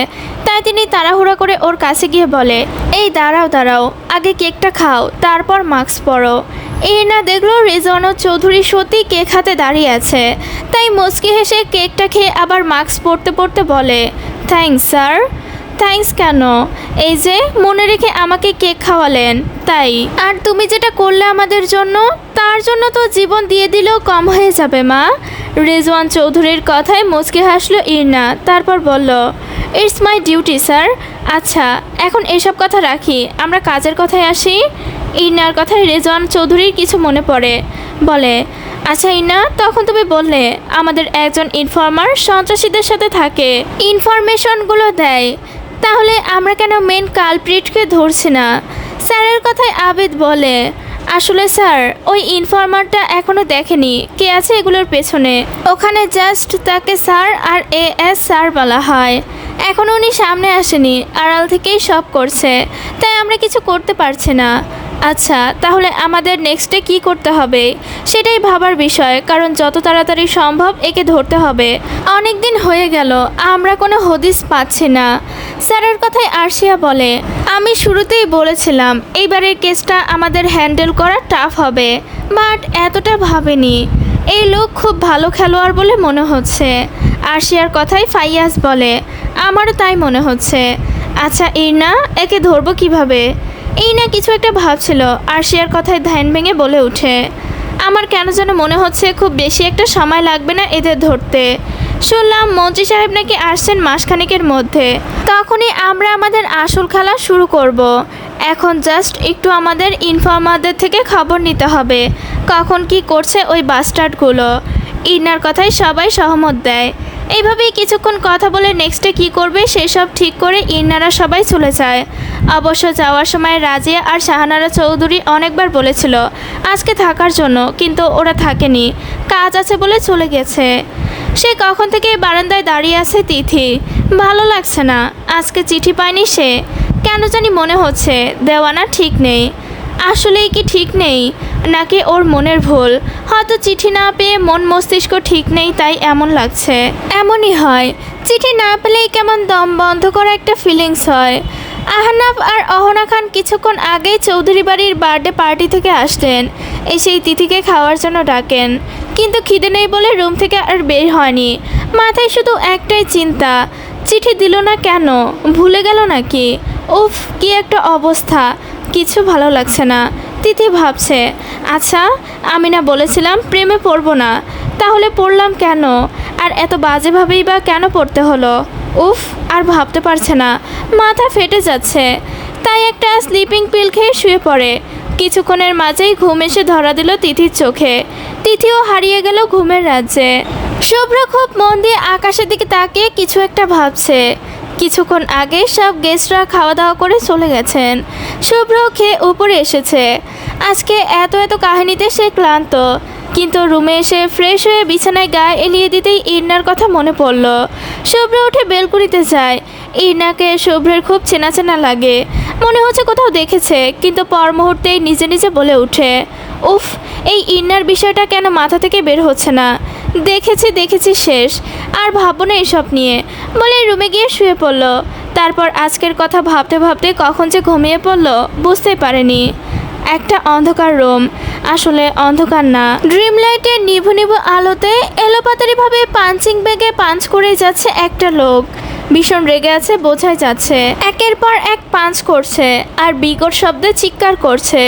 তাই তিনি তাড়াহুড়া করে ওর কাছে গিয়ে বলে, এই দাঁড়াও দাঁড়াও, আগে কেকটা খাও, তারপর মাস্ক পরো। ইরনা দেখলো রেজওয়ান চৌধুরী সত্যি কেক হাতে দাঁড়িয়ে আছে। তাই মুচকি হেসে কেকটা খেয়ে আবার মাস্ক পরতে পরতে বলে, থ্যাঙ্কস স্যার। থ্যাঙ্কস কেন? এই যে মনে রেখে আমাকে কেক খাওয়ালেন তাই। আর তুমি যেটা করলে আমাদের জন্য, তার জন্য তো জীবন দিয়ে দিলেও কম হয়ে যাবে মা। রেজওয়ান চৌধুরীর কথায় মুচকি হাসলো ইরনা, তারপর বলল, ইটস মাই ডিউটি স্যার। আচ্ছা এখন এসব কথা রাখি, আমরা কাজের কথায় আসি। ইরনার কথায় রেজওয়ান চৌধুরীর কিছু মনে পড়ে, বলে, আচ্ছা ইরনা, তখন তুমি বললে আমাদের একজন ইনফর্মার সন্ত্রাসীদের সাথে থাকে, ইনফরমেশনগুলো দেয়, তাহলে আমরা কেন মেন কালপ্রিটকে ধরছি না? স্যারের কথায় আবিদ বলে, আসলে স্যার ওই ইনফরমারটা এখনো দেখেনি কে আছে এগুলোর পেছনে। ওখানে জাস্ট তাকে স্যার আর এস স্যার বলা হয়। এখন উনি সামনে আসেনি, আড়াল থেকেই সব করছে, তাই আমরা কিছু করতে পারছি না। আচ্ছা তাহলে আমাদের নেক্সটে কি করতে হবে সেটাই ভাবার বিষয়, কারণ যত তাড়াতাড়ি সম্ভব একে ধরতে হবে। অনেক দিন হয়ে গেল আমরা কোনো হদিস পাচ্ছি না। স্যারের কথায় আরশিয়া বলে, আমি শুরুতেই বলেছিলাম এইবারের কেসটা আমাদের হ্যান্ডেল করা টাফ হবে, বাট এতটা ভাবিনি। এই লোক খুব ভালো খেলোয়াড় বলে মনে হচ্ছে। আরশিয়ার কথায় ফাইয়াজ বলে, আমারও তাই মনে হচ্ছে। আচ্ছা ইরনা, একে ধরবো কিভাবে? ইরনা কিছু একটা ভাবছিল, আরশিয়ার কথায় ধ্যান ভেঙে বলে ওঠে, আমার কেন যেন মনে হচ্ছে খুব বেশি একটা সময় লাগবে না এদের ধরতে। শুনলাম মন্ত্রী সাহেব নাকি আসছেন মাসখানেকের মধ্যে, তখনই আমরা আমাদের আসল খেলা শুরু করব। এখন জাস্ট একটু আমাদের ইনফর্মারদের থেকে খবর নিতে হবে কখন কি করছে ওই বাস্টার্ডগুলো। ইরনার কথায় সবাই সহমত দেয়। এইভাবেই কিছুক্ষণ কথা বলে নেক্সটে কি করবে সেসব ঠিক করে ইরনারা সবাই চলে যায়। অবশ্য যাওয়ার সময় রাজিয়া আর শাহানারা চৌধুরী অনেকবার বলেছিল আজকে থাকার জন্য, কিন্তু ওরা থাকেনি, কাজ আছে বলে চলে গেছে। সে কখন থেকে বারান্দায় দাঁড়িয়ে আছে তিথি, ভালো লাগছে না। আজকে চিঠি পায়নি সে, কেন জানি মনে হচ্ছে দেওয়ানা ঠিক নেই। আসলেই কি ঠিক নেই, নাকি ওর মনের ভুল? হয়তো চিঠি না পেয়ে মন মস্তিষ্ক ঠিক নেই, তাই এমন লাগছে। এমনই হয়, চিঠি না পেলেই কেমন দম বন্ধ করা একটা ফিলিংস হয়। আহনাফ আর অহনা খান কিছুক্ষণ আগেই চৌধুরী বাড়ির বার্থডে পার্টি থেকে আসলেন। এসেই তিথিকে খাওয়ার জন্য ডাকেন, কিন্তু খিদে নেই বলে রুম থেকে আর বের হয়নি। মাথায় শুধু একটাই চিন্তা, চিঠি দিল না কেন, ভুলে গেল নাকি? উফ কি একটা অবস্থা, কিছু ভালো লাগছে না। তিথি ভাবছে, আচ্ছা আমি না বলেছিলাম প্রেমে পড়ব না, তাহলে পড়লাম কেন? আর এত বাজেভাবেই বা কেন পড়তে হলো? উফ আর ভাবতে পারছে না, মাথা ফেটে যাচ্ছে। তাই একটা স্লিপিং পিল খেয়ে শুয়ে পড়ে। কিছুক্ষণের মাঝেই ঘুম এসে ধরা দিল তিথির চোখে। তিথিও হারিয়ে গেল ঘুমের রাজ্যে। শুভ্র খুব মন দিয়ে আকাশের দিকে তাকিয়ে কিছু একটা ভাবছে। কিছুক্ষণ আগে সব গেস্টরা খাওয়া দাওয়া করে চলে গেছেন। শুভ্র খেয়ে উপরে এসেছে। আজকে এত কাহিনীতে সে ক্লান্ত, কিন্তু রুমে এসে ফ্রেশ হয়ে বিছানায় গায়ে এলিয়ে দিতেই ইরনার কথা মনে পড়ল। শুভ্র উঠে বেলকুনিতে যায়। ইরনাকে শুভ্রের খুব চেনা চেনা লাগে, মনে হচ্ছে কোথাও দেখেছে, কিন্তু পর মুহূর্তেই নিজে নিজে বলে ওঠে, উফ এই ইরনার বিষয়টা কেন মাথা থেকে বের হচ্ছে না। দেখেছি শেষ, আর ভাববো না এসব নিয়ে বলে রুমে গিয়ে শুয়ে পড়ল। তারপর আজকের কথা ভাবতে ভাবতে কখন যে ঘুমিয়ে পড়ল বুঝতেই পারেনি। একটা অন্ধকার রুম, আসলে অন্ধকার না, ড্রিম লাইটের নিভু নিভু আলোতে এলোপাতারিভাবে পাঞ্চিং ব্যাগে পাঞ্চ করে যাচ্ছে একটা লোক। ভীষণ রেগে আছে বোঝাই যাচ্ছে, একের পর এক পাঞ্চ করছে আর বিকট শব্দে চিৎকার করছে।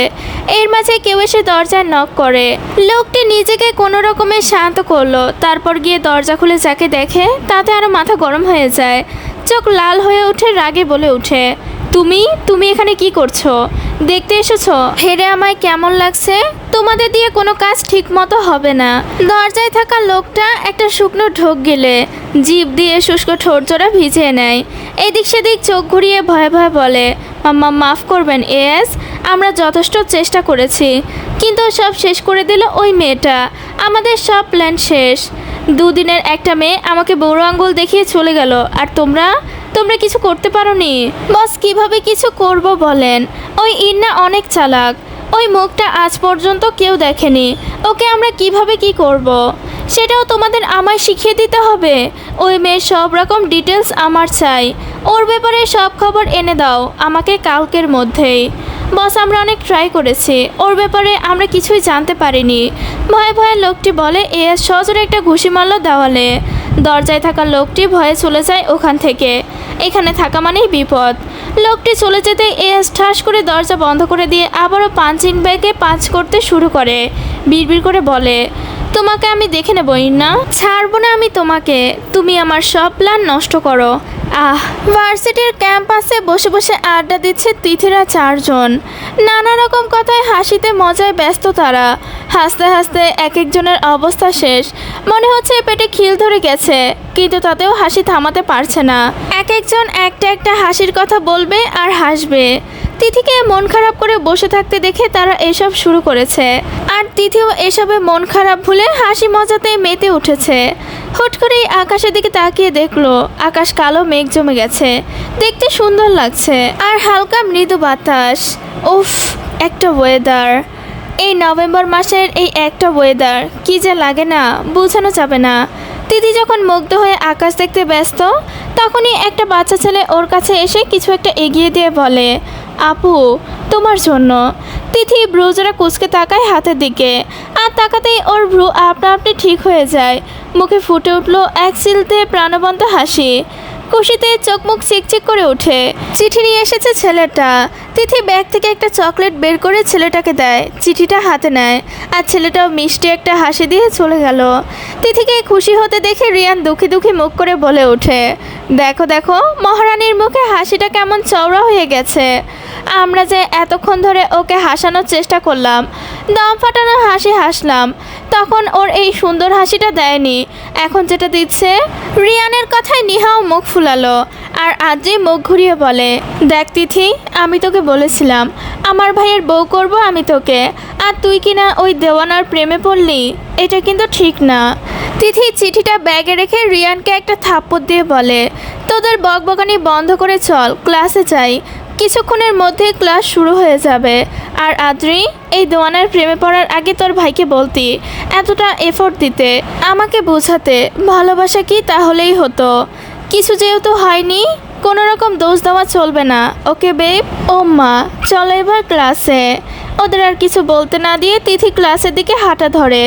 এর মাঝে কেউ এসে দরজায় নক করে। লোকটি নিজেকে কোনো রকমে শান্ত করলো, তারপর গিয়ে দরজা খুলে যাকে দেখে তাতে আরো মাথা গরম হয়ে যায়, চোখ লাল হয়ে উঠে রাগে বলে উঠে, তুমি এখানে কি করছো? দেখতে এসেছো হেরে আমায় কেমন লাগছে? তোমাদের দিয়ে কোনো কাজ ঠিক মতো হবে না। দরজায় থাকা লোকটা একটা শুকনো ঢোক গেলে জিভ দিয়ে শুষ্ক ঠোঁটজোড়া ভিজিয়ে নেয়। এদিক সেদিক চোখ ঘুরিয়ে ভয়ে ভয়ে বলে, মাফ করবেন এস, আমরা যথেষ্ট চেষ্টা করেছি, কিন্তু সব শেষ করে দিল ওই মেয়েটা। আমাদের সব প্ল্যান শেষ। দুদিনের একটা মেয়ে আমাকে বড় আঙ্গুল দেখিয়ে চলে গেল, আর তোমরা কিছু করতে পারোনি। বস কিভাবে কিছু করব বলেন? ওই ইরনা অনেক চালাক, ওই মুখটা আজ পর্যন্ত কেউ দেখেনি। ওকে আমরা কিভাবে কি করব সেটাও তোমাদের আমায় শিখিয়ে দিতে হবে। ওই মেয়ের সব রকম ডিটেলস আমার চাই। ওর ব্যাপারে সব খবর এনে দাও আমাকে কালকের মধ্যেই। বস আমরা অনেক ট্রাই করেছি, ওর ব্যাপারে আমরা কিছুই জানতে পারিনি। ভয়ে ভয়ে লোকটি বলে। এস সজোরে একটা ঘুষি মারল দেওয়ালে। দরজায় থাকা লোকটি ভয়ে চলে যায় ওখান থেকে। এখানে থাকা মানেই বিপদ। লোকটি চলে যেতে এস ঠাস করে দরজা বন্ধ করে দিয়ে আবারও পাঞ্চিং ব্যাগে পাঁচ করতে শুরু করে। বিড়বিড় করে বলে, তোমাকে আমি দেখে নেবই না, ছাড়বো না আমি তোমাকে। তুমি আমার সব প্ল্যান নষ্ট করো। ভার্সিটির ক্যাম্পাসে বসে বসে আড্ডা দিচ্ছে তিথিরা চারজন। নানা রকম কথায় হাসিতে মজায় ব্যস্ত তারা। হাসতে হাসতে এক একজনের অবস্থা শেষ। মনে হচ্ছে পেটে খিল ধরে গেছে, কিন্তু তাতেও হাসি থামাতে পারছে না। এক একজন একটা একটা হাসির কথা বলবে আর হাসবে। তিথিকে মন খারাপ করে বসে থাকতে দেখে তারা এসব শুরু করেছে। আর তিথিও এসবে মন খারাপ ভুলে হাসি মজাতে মেতে উঠেছে। হুট করেই আকাশের দিকে তাকিয়ে দেখলো আকাশ কালো মেঘ জমে গেছে। দেখতে সুন্দর লাগছে আর হালকা মৃদু বাতাস। উফ, একটা ওয়েদার! এই নভেম্বর মাসের এই একটা ওয়েদার কি যে লাগে না, বোঝানো যাবে না। তিথি যখন মুগ্ধ হয়ে আকাশ দেখতে ব্যস্ত, তখনই একটা বাচ্চা ছেলে ওর কাছে এসে কিছু একটা এগিয়ে দিয়ে বলে, আপু তোমার জন্য। তিথি ভ্রুজোড়া কুচকে তাকায় হাতের দিকে, আর তাকাতেই ওর ভ্রু আপনা আপনি ঠিক হয়ে যায়। মুখে ফুটে উঠলো এক চিলতে প্রাণবন্ত হাসি। খুশিতে চোখ মুখ চিকচিক করে ওঠে। চিঠি নিয়ে এসেছে ছেলেটা। তিথি ব্যাগ থেকে একটা চকলেট বের করে ছেলেটাকে দেয়। চিঠিটা হাতে নেয় আর ছেলেটাও মিষ্টি একটা হাসি দিয়ে চলে গেল। তিথিকে খুশি হতে দেখে রিয়ান দুঃখী দুঃখী মুখ করে বলে ওঠে, দেখো দেখো মহারানীর মুখে হাসিটা কেমন চওড়া হয়ে গেছে। আমরা যে এতক্ষণ ধরে ওকে হাসানোর চেষ্টা করলাম, দম ফাটানো হাসি হাসলাম, তখন ওর এই সুন্দর হাসিটা দেয়নি। এখন যেটা দিচ্ছে। রিয়ানের কথায় নিহাও মুখ ফুলালো আর আদ্রি মুখ ঘুরিয়ে বলে, দেখ তিথি, আমি তোকে বলেছিলাম আমার ভাইয়ের বউ করব আমি তোকে, আর তুই কিনা ওই দেওয়ানার প্রেমে পড়লি। এটা কিন্তু ঠিক না। তিথি চিঠিটা ব্যাগে রেখে রিয়ানকে একটা থাপ্পড় দিয়ে বলে, তোদের বকবকানি বন্ধ করে চল, ক্লাসে যাই। কিছুক্ষণের মধ্যে ক্লাস শুরু হয়ে যাবে। আর আদ্রি, এই দেওয়ানার প্রেমে পড়ার আগে তোর ভাইকে বলতি, এতটা এফোর্ট দিতে, আমাকে বোঝাতে ভালোবাসা কি তাহলেই হতো। কিছু যেহেতু হয়নি, কোনো রকম দোষ দেওয়া চলবে না, ওকে বেব? ও মা, চলো এবার ক্লাসে। ওদের আর কিছু বলতে না দিয়ে তিথি ক্লাসের দিকে হাঁটা ধরে।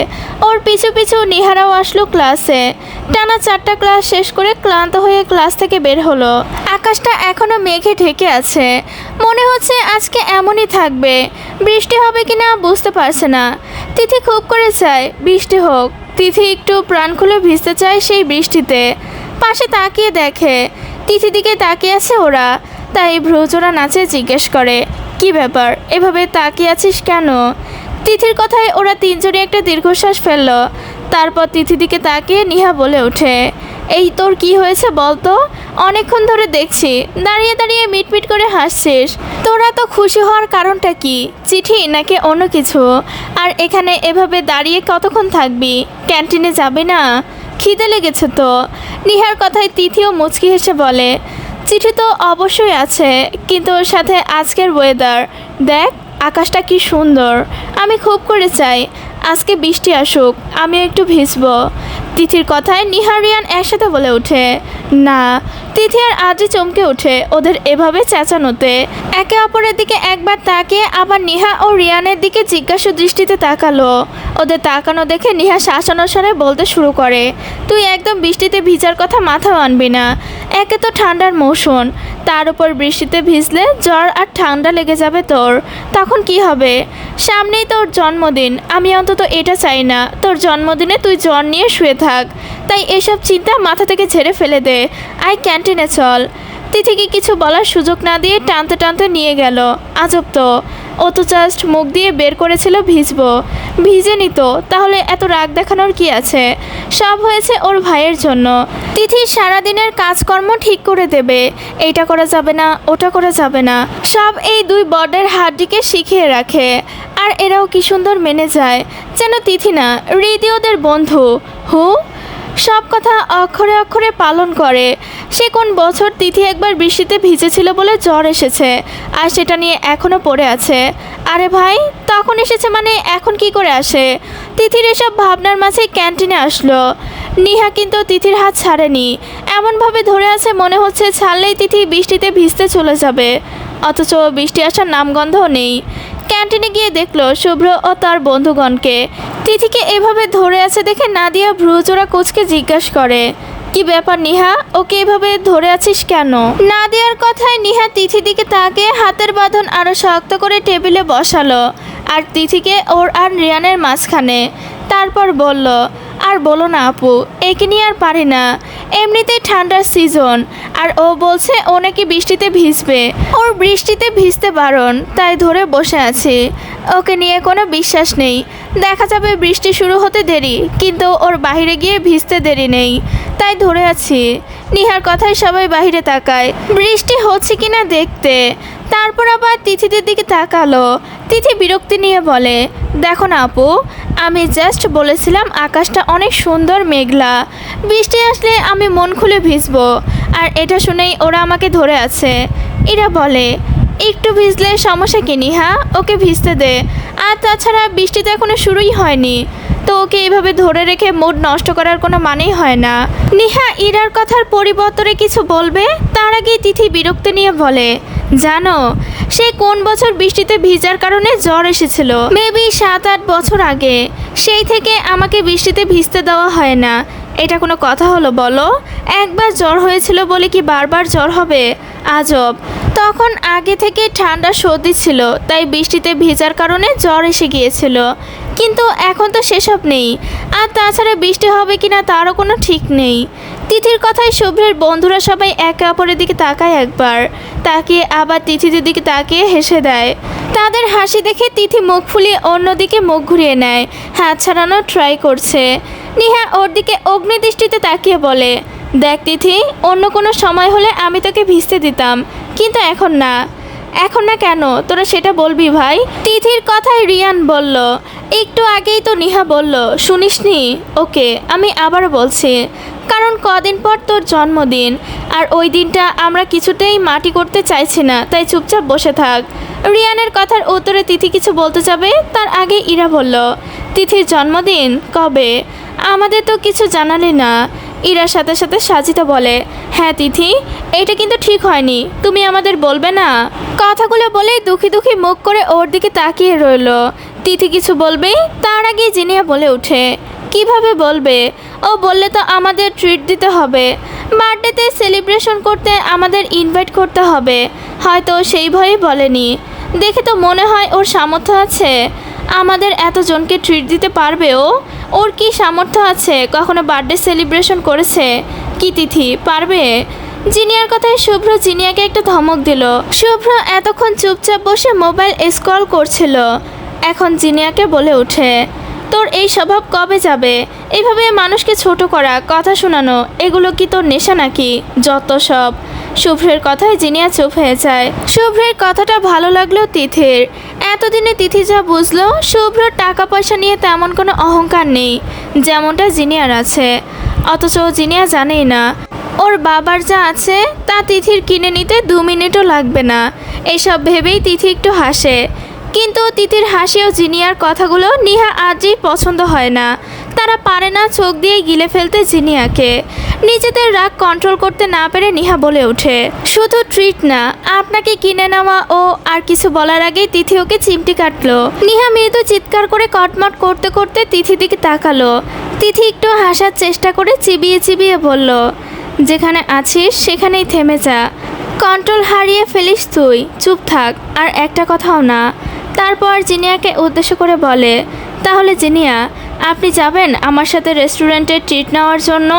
ওর পিছু পিছু নিহারাও আসলো ক্লাসে। টানা 4টা ক্লাস শেষ করে ক্লান্ত হয়ে ক্লাস থেকে বের হলো। আকাশটা এখনো মেঘে ঢেকে আছে। মনে হচ্ছে আজকে এমনই থাকবে। বৃষ্টি হবে কিনা বুঝতে পারছে না। তিথি খুব করে চায় বৃষ্টি হোক। তিথি একটু প্রাণ খুলে ভিজতে চায় সেই বৃষ্টিতে। পাশে তাকিয়ে দেখে তিথি দিকে তাকিয়ে আছে ওরা। তাই ভ্রুজোড়া নাচে জিজ্ঞেস করে, কি ব্যাপার, এভাবে তাকিয়ে আছিস কেন? তিথির কথায় ওরা তিনজনই একটা দীর্ঘশ্বাস ফেলল। তারপর তিথি দিকে তাকিয়ে নিহা বলে ওঠে, এই তোর কি হয়েছে বলতো? অনেকক্ষণ ধরে দেখছি দাঁড়িয়ে দাঁড়িয়ে মিটমিট করে হাসছিস। তোরা তো খুশি হওয়ার কারণটা কি? চিঠি নাকি অন্য কিছু? আর এখানে এভাবে দাঁড়িয়ে কতক্ষণ থাকবি? ক্যান্টিনে যাবি না? খিদে লেগেছে তো? নিহার কথায় তিথিও মুচকি হেসে বলে, চিঠি তো অবশ্যই আছে, কিন্তু ওর সাথে আজকের ওয়েদার দেখ, আকাশটা কি সুন্দর। আমি খুব করে চাই আজকে বৃষ্টি আসুক, আমিও একটু ভিজবো। তিথির কথায় নিহা রিয়ান একসাথে বলে ওঠে, না। তিথি আর আদ্রি চমকে ওঠে ওদের এভাবে চেঁচানোতে। একে অপরের দিকে একবার তাকিয়ে আবার নিহা ও রিয়ানের দিকে জিজ্ঞাসা দৃষ্টিতে তাকালো। ওদের তাকানো দেখে নিহা শাসানোর স্বরে বলতে শুরু করে, তুই একদম বৃষ্টিতে ভিজার কথা মাথাও আনবি না। একে তো ঠান্ডার মৌসুম, তার উপর বৃষ্টিতে ভিজলে জ্বর আর ঠান্ডা লেগে যাবে তোর। তখন কি হবে? সামনেই তোর জন্মদিন। আমি অন্তত এটা চাই না তোর জন্মদিনে তুই জ্বর নিয়ে শুয়ে থাক। তাই এসব চিন্তা মাথা থেকে ঝেড়ে ফেলে দে। আই ক্যান্টিনে চল। তিথিকে কিছু বলার সুযোগ না দিয়ে টানতে টানতে নিয়ে গেল। আজব তো, ও তো জাস্ট মুখ দিয়ে বের করেছিল ভিজবো। ভিজে নিত, তাহলে এত রাগ দেখানোর কি আছে? সব হয়েছে ওর ভাইয়ের জন্য। তিথি সারাদিনের কাজকর্ম ঠিক করে দেবে। এইটা করা যাবে না, ওটা করা যাবে না, সব এই দুই বর্ডের হাড্ডিকে শিখিয়ে রাখে। আর এরাও কি সুন্দর মেনে যায়, যেন তিথি না হৃদি ওদের বন্ধু। সব কথা অক্ষরে অক্ষরে পালন করে। সে কোন বছর তিথি একবার বৃষ্টিতে ভিজেছিল বলে জ্বর এসেছে, আর সেটা নিয়ে এখনও পড়ে আছে। আরে ভাই, তখন এসেছে মানে এখন কি করে আসে? তিথির এসব ভাবনার মাঝে ক্যান্টিনে আসলো। নিহা কিন্তু তিথির হাত ছাড়েনি, এমনভাবে ধরে আছে মনে হচ্ছে ছাড়লেই তিথি বৃষ্টিতে ভিজতে চলে যাবে, অথচ বৃষ্টি আসার নামগন্ধও নেই। ক্যান্টিনে গিয়ে দেখলো শুভ্র ও তার বন্ধুগণকে। তিথিকে এভাবে ধরে আছে দেখে নাদিয়া ভ্রুজোড়া কোচকে জিজ্ঞাসা করে, কি ব্যাপার নিহা, ওকে এভাবে ধরে আছিস কেন? নাদিয়ার কথায় নিহা তিথির দিকে তাকিয়ে হাতের বাঁধন আরো শক্ত করে টেবিলে বসালো আর তিথিকে ওর আর রিয়ানের মাঝখানে। তারপর বলল, আর বলো না আপু, একে নিয়ে আর পারি না। এমনিতেই ঠান্ডার সিজন, আর ও বলছে ও নাকি বৃষ্টিতে ভিজবে, ওর বৃষ্টিতে ভিজতে বারণ, তাই ধরে বসে আছি। ওকে নিয়ে কোনো বিশ্বাস নেই, দেখা যাবে বৃষ্টি শুরু হতে দেরি, কিন্তু ওর বাইরে গিয়ে ভিজতে দেরি নেই, তাই ধরে আছি। নিহার কথায় সবাই বাইরে তাকায় বৃষ্টি হচ্ছে কিনা দেখতে। তারপর আবার তিথিদের দিকে তাকালো। তিথি বিরক্তি নিয়ে বলে, দেখো না আপু, আমি জাস্ট বলেছিলাম আকাশটা অনেক সুন্দর মেঘলা, বৃষ্টি আসলে আমি মন খুলে ভিজবো, আর এটা শুনেই ওরা আমাকে ধরে আছে। এরা বলে, একটু ভিজলে সমস্যা কি নিহা, ওকে ভিজতে দে, আর তাছাড়া বৃষ্টি তো এখনো শুরুই হয়নি, তো ওকে এভাবে ধরে রেখে মুড নষ্ট করার কোনো মানেই হয় না। নিহা ইরার কথার পরিবর্তনে কিছু বলবে, তার আগেই তিথি বিরক্তি নিয়ে বলে, জানো সে কোন বছর বৃষ্টিতে ভিজার কারণে জ্বর এসেছিল, মেবি 7-8 বছর আগে। সেই থেকে আমাকে বৃষ্টিতে ভিজতে দেওয়া হয় না। এটা কোনো কথা হলো বলো? একবার জ্বর হয়েছিল বলে কি বারবার জ্বর হবে? আজব। তখন আগে থেকে ঠান্ডা সর্দি ছিল, তাই বৃষ্টিতে ভেজার কারণে জ্বর এসে গিয়েছিল, কিন্তু এখন তো সেসব নেই। আর তাছাড়া বৃষ্টি হবে কিনা তারও কোনো ঠিক নেই। তিথির কথায় শুভ্রের বন্ধুরা সবাই একে অপরের দিকে তাকায় একবার, তাকিয়ে আবার তিথিদের দিকে তাকিয়ে হেসে দেয়। তাদের হাসি দেখে তিথি মুখ ফুলিয়ে অন্যদিকে মুখ ঘুরিয়ে নেয়, হাত ছাড়ানোর ট্রাই করছে। নিহা ওর দিকে অগ্নিদৃষ্টিতে তাকিয়ে বলে, দেখ তিথি, অন্য কোনো সময় হলে আমি তোকে ভিজতে দিতাম, কিন্তু এখন না। এখন না কেন, তোরা সেটা বলবি ভাই? তিথির কথায় রিয়ান বলল, একটু আগেই তো নিহা বলল, শুনিসনি? ওকে আমি আবারও বলছি, কারণ কদিন পর তোর জন্মদিন, আর ওই দিনটা আমরা কিছুতেই মাটি করতে চাইছি না, তাই চুপচাপ বসে থাক। রিয়ানের কথার উত্তরে তিথি কিছু বলতে যাবে, তার আগে ইরা বলল, তিথির জন্মদিন কবে? আমাদের তো কিছু জানালি না। ইরার সাথে সাথে সাজিতা বলে, হ্যাঁ তিথি, এটা কিন্তু ঠিক হয়নি, তুমি আমাদের বলবে না? কথাগুলো বলে দুঃখী দুঃখী মুখ করে ওর দিকে তাকিয়ে রইল। তিথি কিছু বলবেই, তার আগে জিনিয়া বলে ওঠে, কিভাবে বলবে? ও বললে তো আমাদের ট্রিট দিতে হবে, বার্থডেতে সেলিব্রেশন করতে আমাদের ইনভাইট করতে হবে। হয়তো সেই ভয়েই বলেনি, দেখে তো মনে হয় ওর সামর্থ্য আছে, আমাদের এতজনকে ট্রিট দিতে পারবে ও? ওর কি সামর্থ্য আছে? কখনো বার্থডে সেলিব্রেশন করেছে কি তিথি? পারবে? জিনিয়ার কথায় শুভ্র জিনিয়াকে একটা ধমক দিল। শুভ্র এতক্ষণ চুপচাপ বসে মোবাইল স্ক্রল করছিল, এখন জিনিয়াকে বলে ওঠে, তোর এই স্বভাব কবে যাবে? এইভাবে মানুষকে ছোট করা, কথা শোনানো, এগুলো কি তোর নেশা নাকি? যত সব। শুভ্রের কথায় জিনিয়া চুপ হয়ে যায়। শুভ্রের কথাটা ভালো লাগলো তিথির। এতদিনে তিথি যা বুঝলো, শুভ্রর টাকা পয়সা নিয়ে তেমন কোনো অহংকার নেই যেমনটা জিনিয়ার আছে, অথচ জিনিয়া জানেই না ওর বাবার যা আছে তা তিথির কিনে নিতে 2 মিনিটও লাগবে না। এসব ভেবেই তিথি একটু হাসে, কিন্তু তিথির হাসি ও জিনিয়ার কথাগুলো নিহা আজই পছন্দ হয় না। তারা পারে না চোখ দিয়ে গিলে ফেলতে জিনিয়াকে। নিজেদের রাগ কন্ট্রোল করতে না পেরে নিহা বলে ওঠে, শুধু ট্রিট না, আপনাকে কিনে নেওয়া। ও আর কিছু বলার আগেই তিথি ওকে চিমটি কাটলো। নিহা মৃদু চিৎকার করে কটমট করতে করতে তিথির দিকে তাকালো। তিথি একটু হাসার চেষ্টা করে চিবিয়ে চিবিয়ে বলল, যেখানে আছিস সেখানেই থেমে যা, কন্ট্রোল হারিয়ে ফেলিস তুই, চুপ থাক, আর একটা কথাও না। তারপর জিনিয়াকে উদ্দেশ্য করে বলে, তাহলে জিনিয়া, আপনি যাবেন আমার সাথে রেস্টুরেন্টে ট্রিট নেওয়ার জন্য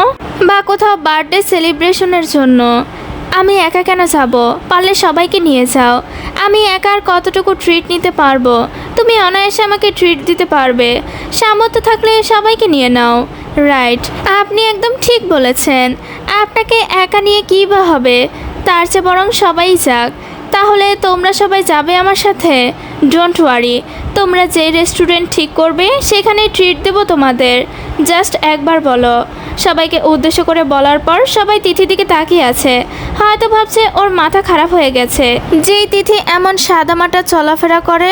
বা কোথাও বার্থডে সেলিব্রেশনের জন্য? আমি একা কেন যাব? পারলে সবাইকে নিয়ে যাও। আমি একা আর কতটুকু ট্রিট নিতে পারবো? তুমি অনায়াসে আমাকে ট্রিট দিতে পারবে, সামর্থ্য থাকলে সবাইকে নিয়ে নাও। রাইট, আপনি একদম ঠিক বলেছেন। আপনাকে একা নিয়ে কী বা হবে? তার চেয়ে বরং সবাই যাক। তাহলে তোমরা সবাই যাবে আমার সাথে? ডোন্ট ওয়ারি, তোমরা যে রেস্টুরেন্ট ঠিক করবে সেখানেই ট্রিট দেবো তোমাদের, জাস্ট একবার বলো। সবাইকে উদ্দেশ্য করে বলার পর সবাই তিথির দিকে তাকিয়ে আছে, হয়তো ভাবছে ওর মাথা খারাপ হয়ে গেছে। যেই তিথি এমন সাদামাটা চলাফেরা করে,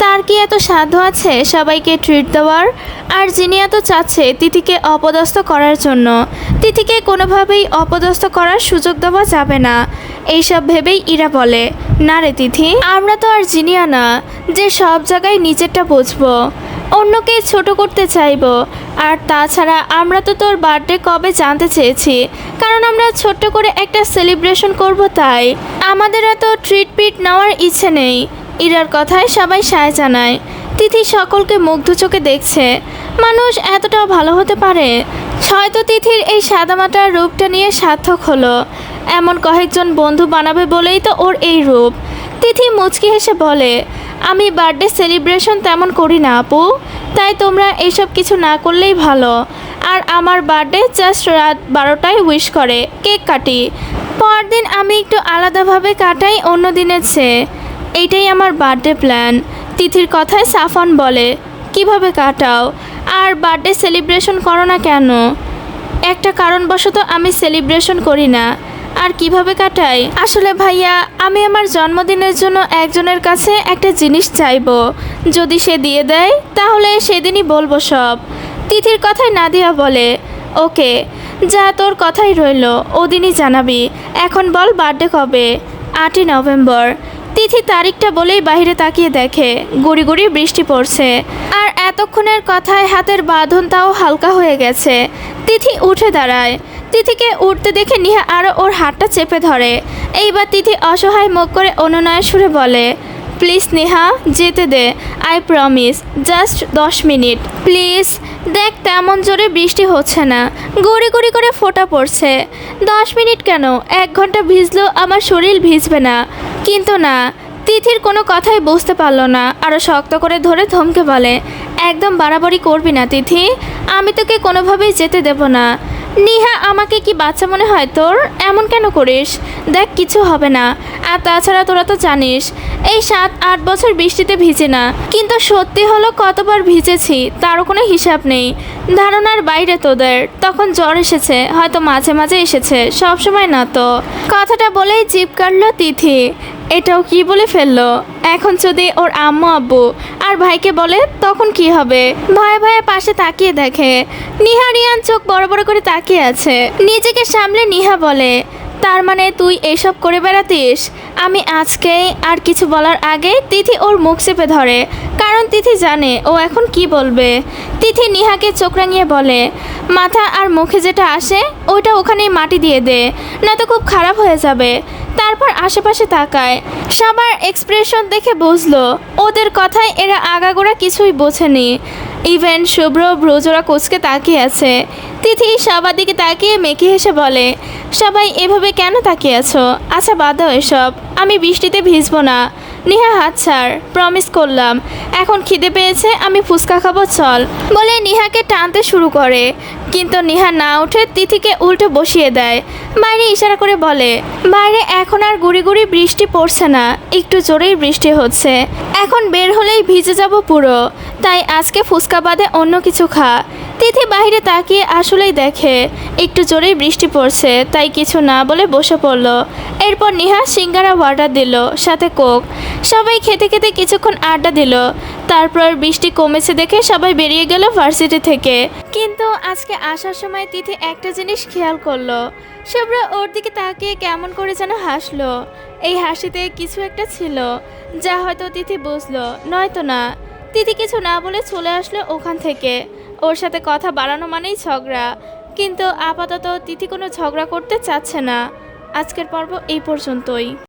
তার কি এত সাধ্য আছে সবাইকে ট্রিট দেওয়ার? আর যিনি এত চাচ্ছে তিথিকে অপদস্থ করার জন্য, তিথিকে কোনোভাবেই অপদস্থ করার সুযোগ দেওয়া যাবে না। এইসব ভেবেই ইরা বলে, না রে তিথি, আমরা তো আর জিনিয়া না যে সব জায়গায় নিজেরটা বুঝবো, অন্যকে ছোট করতে চাইবো। আর তাছাড়া আমরা তো তোর বার্থডে কবে জানতে চেয়েছি, কারণ আমরা ছোট্ট করে একটা সেলিব্রেশন করব, তাই আমাদের এত ট্রিট পিট নেওয়ার ইচ্ছে নেই। ইরার কথায় সবাই সায় জানায়। তিথি সকলকে মুগ্ধ চোখে দেখছে, মানুষ এতটাও ভালো হতে পারে। হয়তো তিথির এই সাদামাটার রূপটা নিয়ে সার্থক হলো, এমন কয়েকজন বন্ধু বানাবে বলেই তো ওর এই রূপ। তিথি মুচকি হেসে বলে, আমি বার্থডে সেলিব্রেশন তেমন করি না আপু, তাই তোমরা এইসব কিছু না করলেই ভালো। আর আমার বার্থডে জাস্ট রাত 12টায় উইশ করে কেক কাটি, পরদিন আমি একটু আলাদাভাবে কাটাই অন্য দিনের চেয়ে। এইটাই আমার বার্থডে প্ল্যান। তিথির কথায় সাফন বলে, কিভাবে কাটাও? আর বার্থডে সেলিব্রেশন করো না কেন? একটা কারণবশত আমি সেলিব্রেশন করি না। আর কিভাবে কাটাই? আসলে ভাইয়া, আমি আমার জন্মদিনের জন্য একজনের কাছে একটা জিনিস চাইবো, যদি সে দিয়ে দেয় তাহলে সেদিনই বলবো সব। তিথির কথায় নাদিয়া বলে, ওকে, যা তোর কথাই রইলো, ওদিনই জানাবি। এখন বল বার্থডে কবে? 8ই নভেম্বর। তিথি তারিখটা বলেই বাইরে তাকিয়ে দেখে গুড়ি গুড়ি বৃষ্টি পড়ছে, আর এতক্ষণের কথায় হাতের বাঁধনটাও হালকা হয়ে গেছে। তিথি উঠে দাঁড়ায়। তিথিকে উঠতে দেখে নিহা আরও ওর হাতটা চেপে ধরে। এইবার তিথি অসহায় মুখ করে অনুনয়ের সুরে বলে, প্লিজ নেহা, যেতে দে, I promise, just 10 minute please. দেখ তেমন জোরে বৃষ্টি হচ্ছে না, গড়ি গড়ি করে ফোঁটা পড়ছে। 10 মিনিট কেন, 1 ঘন্টা ভিজলেও আমার শরীর ভিজবে না। কিন্তু না, তিথির কোনো কথাই বুঝতে পারল না, আরও শক্ত করে ধরে ধমকে বলে, একদম বাড়াবাড়ি করবি না তিথি, আমি তোকে কোনোভাবেই যেতে দেব না। নিহা, আমাকে কি বাচ্চা মনে হয় তোর? এমন কেন করিস? দেখ কিছু হবে না। আর তাছাড়া তোরা তো জানিস এই 7-8 বছর বৃষ্টিতে ভিজে না, কিন্তু সত্যি হলো কতবার ভিজেছি তারও কোনো হিসাব নেই। ধারণার বাইরে তোদের। তখন জ্বর এসেছে, হয়তো মাঝে মাঝে এসেছে, সব সময় না তো। কথাটা বলেই জিভ কাটলো তিথি। এটাও কি বলে ফেললো? এখন যদি ওর আম্মু আব্বু আর ভাইকে বলে তখন কি হবে? ভয়ে ভয়ে পাশে তাকিয়ে দেখে নিহা রিয়ান চোখ বড় বড় করে তাকিয়ে আছে। নিজেকে সামলে নিহা বলে, তার মানে তুই এসব করে বেড়াতিস? আমি আজকেই আর কিছু বলার আগে তিথি ওর মুখ চেপে ধরে, কারণ তিথি জানে ও এখন কি বলবে। তিথি নিহাকে চোখ রাঙিয়ে বলে, মাথা আর মুখে যেটা আসে ওইটা ওখানেই মাটি দিয়ে দে, না তো খুব খারাপ হয়ে যাবে। তারপর আশেপাশে তাকায়, সবার এক্সপ্রেশন দেখে বুঝলো ওদের কথায় এরা আগাগোড়া কিছুই বোঝেনি। ইভেন শুভ্র ব্রজোরা কোচকে তাকিয়ে আছে। তিথি সবার দিকে তাকিয়ে মেকি হেসে বলে, সবাই এভাবে কেন তাকিয়ে আছো? আচ্ছা বাদ দাও এসব, আমি বৃষ্টিতে ভিজবো না। নিহা হাত ছাড়, প্রমিস করলাম। এখন খিদে পেয়েছে, আমি ফুচকা খাবো, চল বলে নিহাকে টানতে শুরু করে। কিন্তু নিহা না উঠে তিথিকে উল্টো বসিয়ে দেয়। বাইরে ইশারা করে বলে, বাইরে এখন আর গুড়ি গুড়ি বৃষ্টি পড়ছে না, একটু জোরেই বৃষ্টি হচ্ছে। এখন বের হলেই ভিজে যাব পুরো, তাই আজকে ফুচকা বাদে অন্য কিছু খা। তিথি বাইরে তাকিয়ে আসলেই দেখে একটু জোরেই বৃষ্টি পড়ছে, তাই কিছু না বলে বসে পড়ল। এরপর নিহা সিঙ্গারা অর্ডার দিল, সাথে কোক। সবাই খেতে খেতে কিছুক্ষণ আড্ডা দিল। তারপর বৃষ্টি কমেছে দেখে সবাই বেরিয়ে গেল ভার্সিটি থেকে। কিন্তু আজকে আসার সময় তিথি একটা জিনিস খেয়াল করলো, শুভ্র ওর দিকে তাকিয়ে কেমন করে যেন হাসলো। এই হাসিতে কিছু একটা ছিল যা হয়তো তিথি বুঝলো, নয়তো না। তিথি কিছু না বলে চলে আসলো ওখান থেকে। ওর সাথে কথা বাড়ানো মানেই ঝগড়া, কিন্তু আপাতত তিথি কোনো ঝগড়া করতে চাচ্ছে না। আজকের পর্ব এই পর্যন্তই।